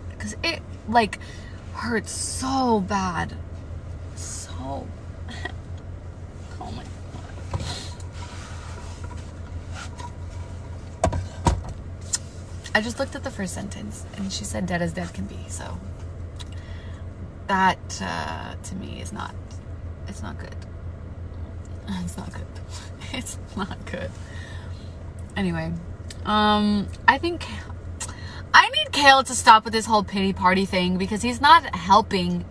Because it, like, hurts so bad. So. Oh my God. I just looked at the first sentence and she said dead as dead can be, so that to me is not, it's not good. It's not good. It's not good. Anyway, I think I need Cale to stop with this whole pity party thing because he's not helping.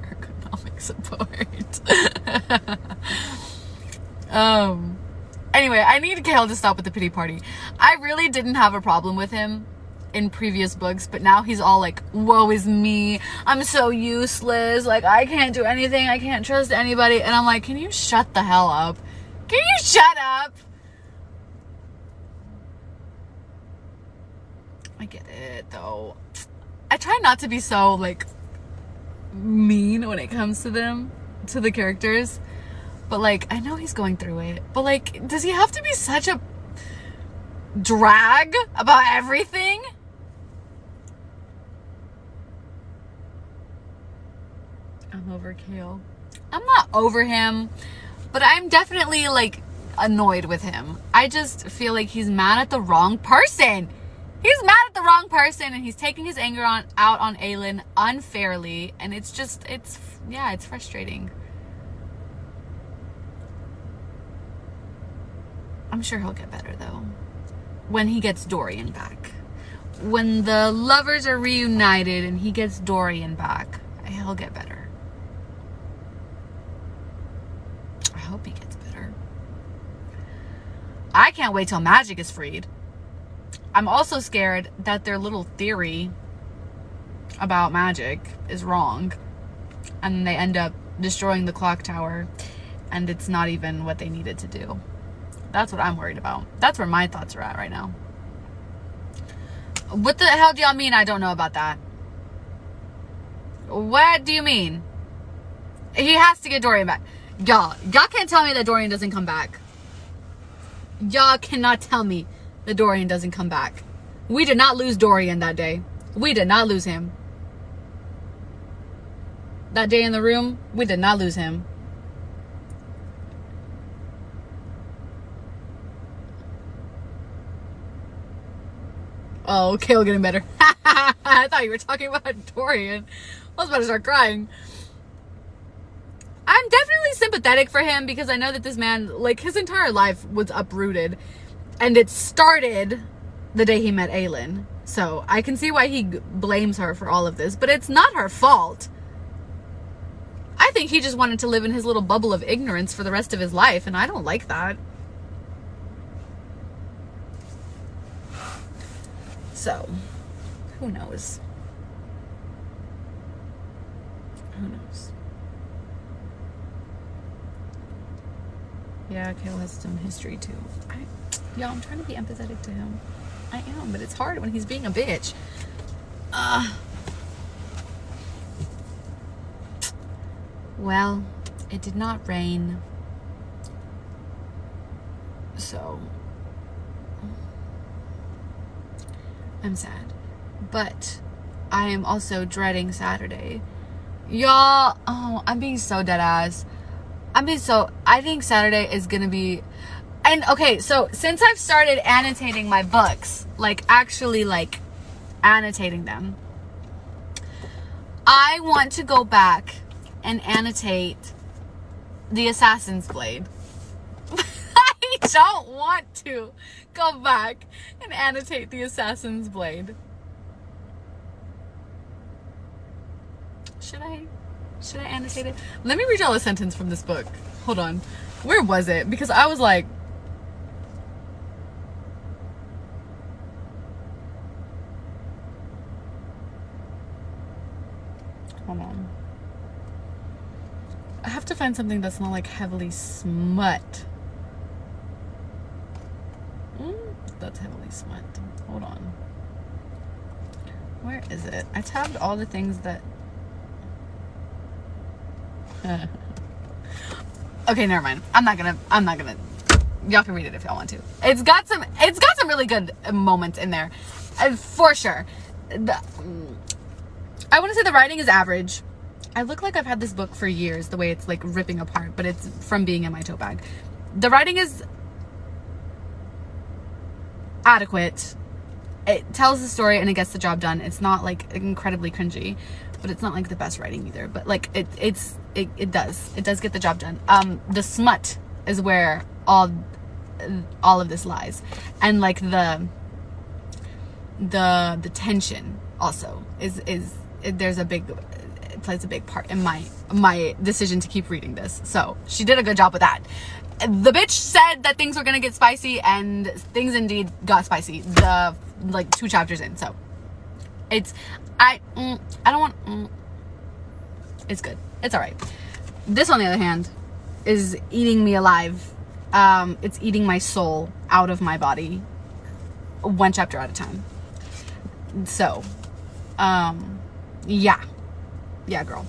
Ergonomic support. Anyway, I need Cale to stop with the pity party. I really didn't have a problem with him in previous books, but now he's all like, woe is me, I'm so useless, like I can't do anything, I can't trust anybody, and I'm like, can you shut the hell up? Can you shut up? I get it, though. I try not to be so, like, mean when it comes to them, to the characters. But, like, I know he's going through it. But, like, does he have to be such a drag about everything? I'm over Kale. I'm not over him, but I'm definitely, like, annoyed with him. I just feel like he's mad at the wrong person. He's mad at the wrong person, and he's taking his anger out on Aelin unfairly, and it's frustrating. I'm sure he'll get better, though, when he gets Dorian back. When the lovers are reunited and he gets Dorian back, he'll get better. I hope he gets better. I can't wait till magic is freed. I'm also scared that their little theory about magic is wrong, and they end up destroying the clock tower, and it's not even what they needed to do. That's what I'm worried about. That's where my thoughts are at right now. What the hell do y'all mean I don't know about that? What do you mean? He has to get Dorian back. Y'all can't tell me that Dorian doesn't come back. Y'all cannot tell me that Dorian doesn't come back. We did not lose Dorian that day. We did not lose him. That day in the room, we did not lose him. Oh, Kale getting better. I thought you were talking about Dorian. I was about to start crying. I'm definitely sympathetic for him because I know that this man, like, his entire life was uprooted. And it started the day he met Aelin. So I can see why he blames her for all of this. But it's not her fault. I think he just wanted to live in his little bubble of ignorance for the rest of his life. And I don't like that. So, who knows? Who knows? Yeah, Kale has some history too. I'm trying to be empathetic to him. I am, but it's hard when he's being a bitch. Well, it did not rain. So, I'm sad. But I am also dreading Saturday. Y'all, I'm being so dead ass. I think Saturday is gonna be, and okay, so since I've started annotating my books, like actually like annotating them, I want to go back and annotate the Assassin's Blade. I don't want to go back and annotate the Assassin's Blade. Should I annotate it? Let me read y'all a sentence from this book. Hold on. Where was it? Because I was like, hold on. I have to find something that's not like heavily smut. That's heavily smut. Hold on. Where is it? I tabbed all the things that okay, never mind. I'm not gonna y'all can read it if y'all want to. It's got some really good moments in there, for sure. I want to say the writing is average. I look like I've had this book for years, the way it's like ripping apart, but it's from being in my tote bag. The writing is adequate. It tells the story and it gets the job done. It's not like incredibly cringy, but it's not like the best writing either. But like it does get the job done. The smut is where all of this lies, and like the tension also there's a big, it plays a big part in my decision to keep reading this. So she did a good job with that. The bitch said that things were gonna get spicy, and things indeed got spicy. Like 2 chapters in, so it's I don't want. It's good. It's all right. This, on the other hand, is eating me alive. It's eating my soul out of my body, 1 chapter at a time. So, yeah, girl.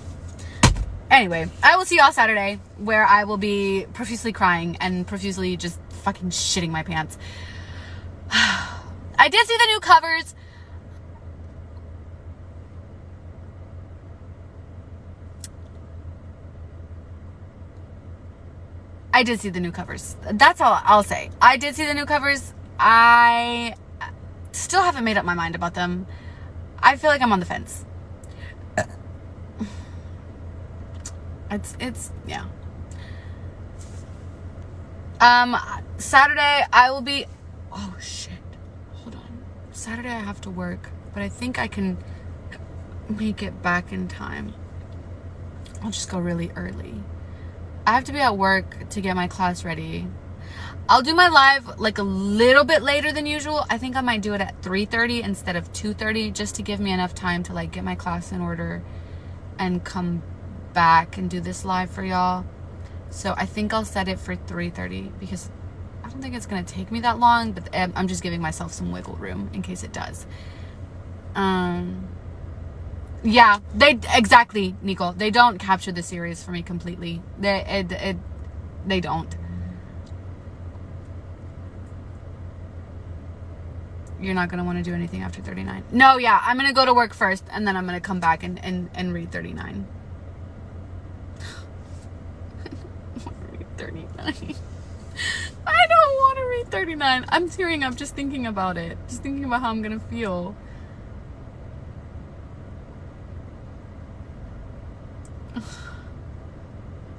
Anyway, I will see y'all Saturday, where I will be profusely crying and profusely just fucking shitting my pants. I did see the new covers. I did see the new covers. That's all I'll say. I did see the new covers. I still haven't made up my mind about them. I feel like I'm on the fence. It's yeah. Saturday I will be, oh shit, hold on. Saturday I have to work, but I think I can make it back in time. I'll just go really early. I have to be at work to get my class ready. I'll do my live like a little bit later than usual. I think I might do it at 3:30 instead of 2:30, just to give me enough time to like get my class in order and come back and do this live for y'all. So I think I'll set it for 3:30 because I don't think it's gonna take me that long, but I'm just giving myself some wiggle room in case it does. Yeah, exactly, Nico. They don't capture the series for me completely. They don't. You're not gonna want to do anything after 39. No, yeah, I'm gonna go to work first, and then I'm gonna come back and read 39. I don't want to read 39. I don't want to read 39. I'm tearing up just thinking about it. Just thinking about how I'm gonna feel.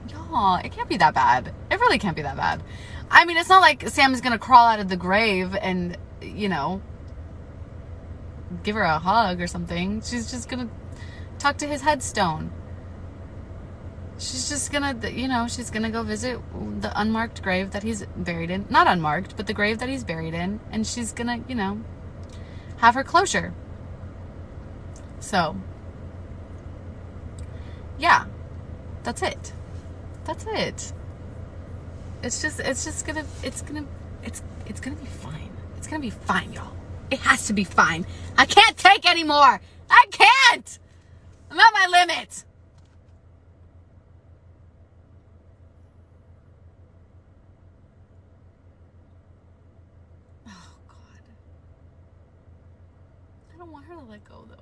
Y'all, it can't be that bad. It really can't be that bad. I mean, it's not like Sam is gonna crawl out of the grave and, you know, give her a hug or something. She's just gonna talk to his headstone. She's just gonna, you know, she's gonna go visit the unmarked grave that he's buried in. Not unmarked, but the grave that he's buried in. And she's gonna, you know, have her closure. So, yeah, that's it. That's it. It's gonna be fine. It's gonna be fine, y'all. It has to be fine. I can't take anymore. I can't. I'm at my limit. Oh, God. I don't want her to let go, though.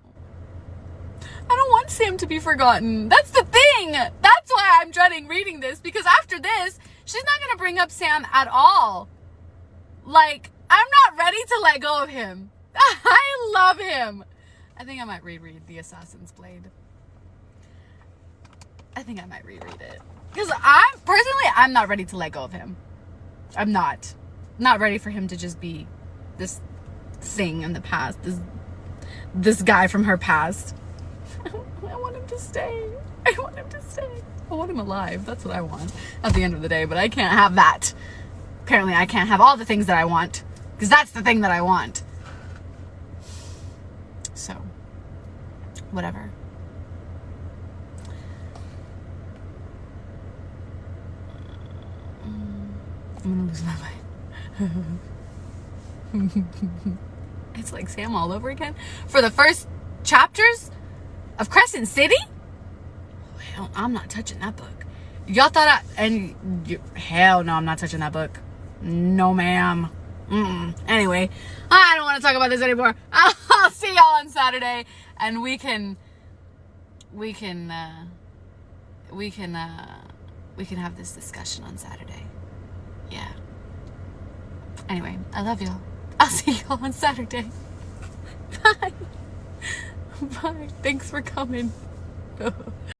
I don't want Sam to be forgotten. That's the thing. That's why I'm dreading reading this, because after this, she's not going to bring up Sam at all. Like, I'm not ready to let go of him. I love him. I think I might reread The Assassin's Blade. I think I might reread it. Because I'm not ready to let go of him. I'm not. Not ready for him to just be this thing in the past. This guy from her past. I want him to stay. I want him to stay. I want him alive. That's what I want at the end of the day. But I can't have that. Apparently I can't have all the things that I want. Because that's the thing that I want. So, whatever. I'm gonna lose my mind. It's like Sam all over again. For the first chapters of Crescent City? Hell, I'm not touching that book. Y'all thought hell no, I'm not touching that book. No, ma'am. Anyway, I don't want to talk about this anymore. I'll see y'all on Saturday, and we can have this discussion on Saturday. Yeah. Anyway, I love y'all. I'll see y'all on Saturday. Bye. Bye. Thanks for coming.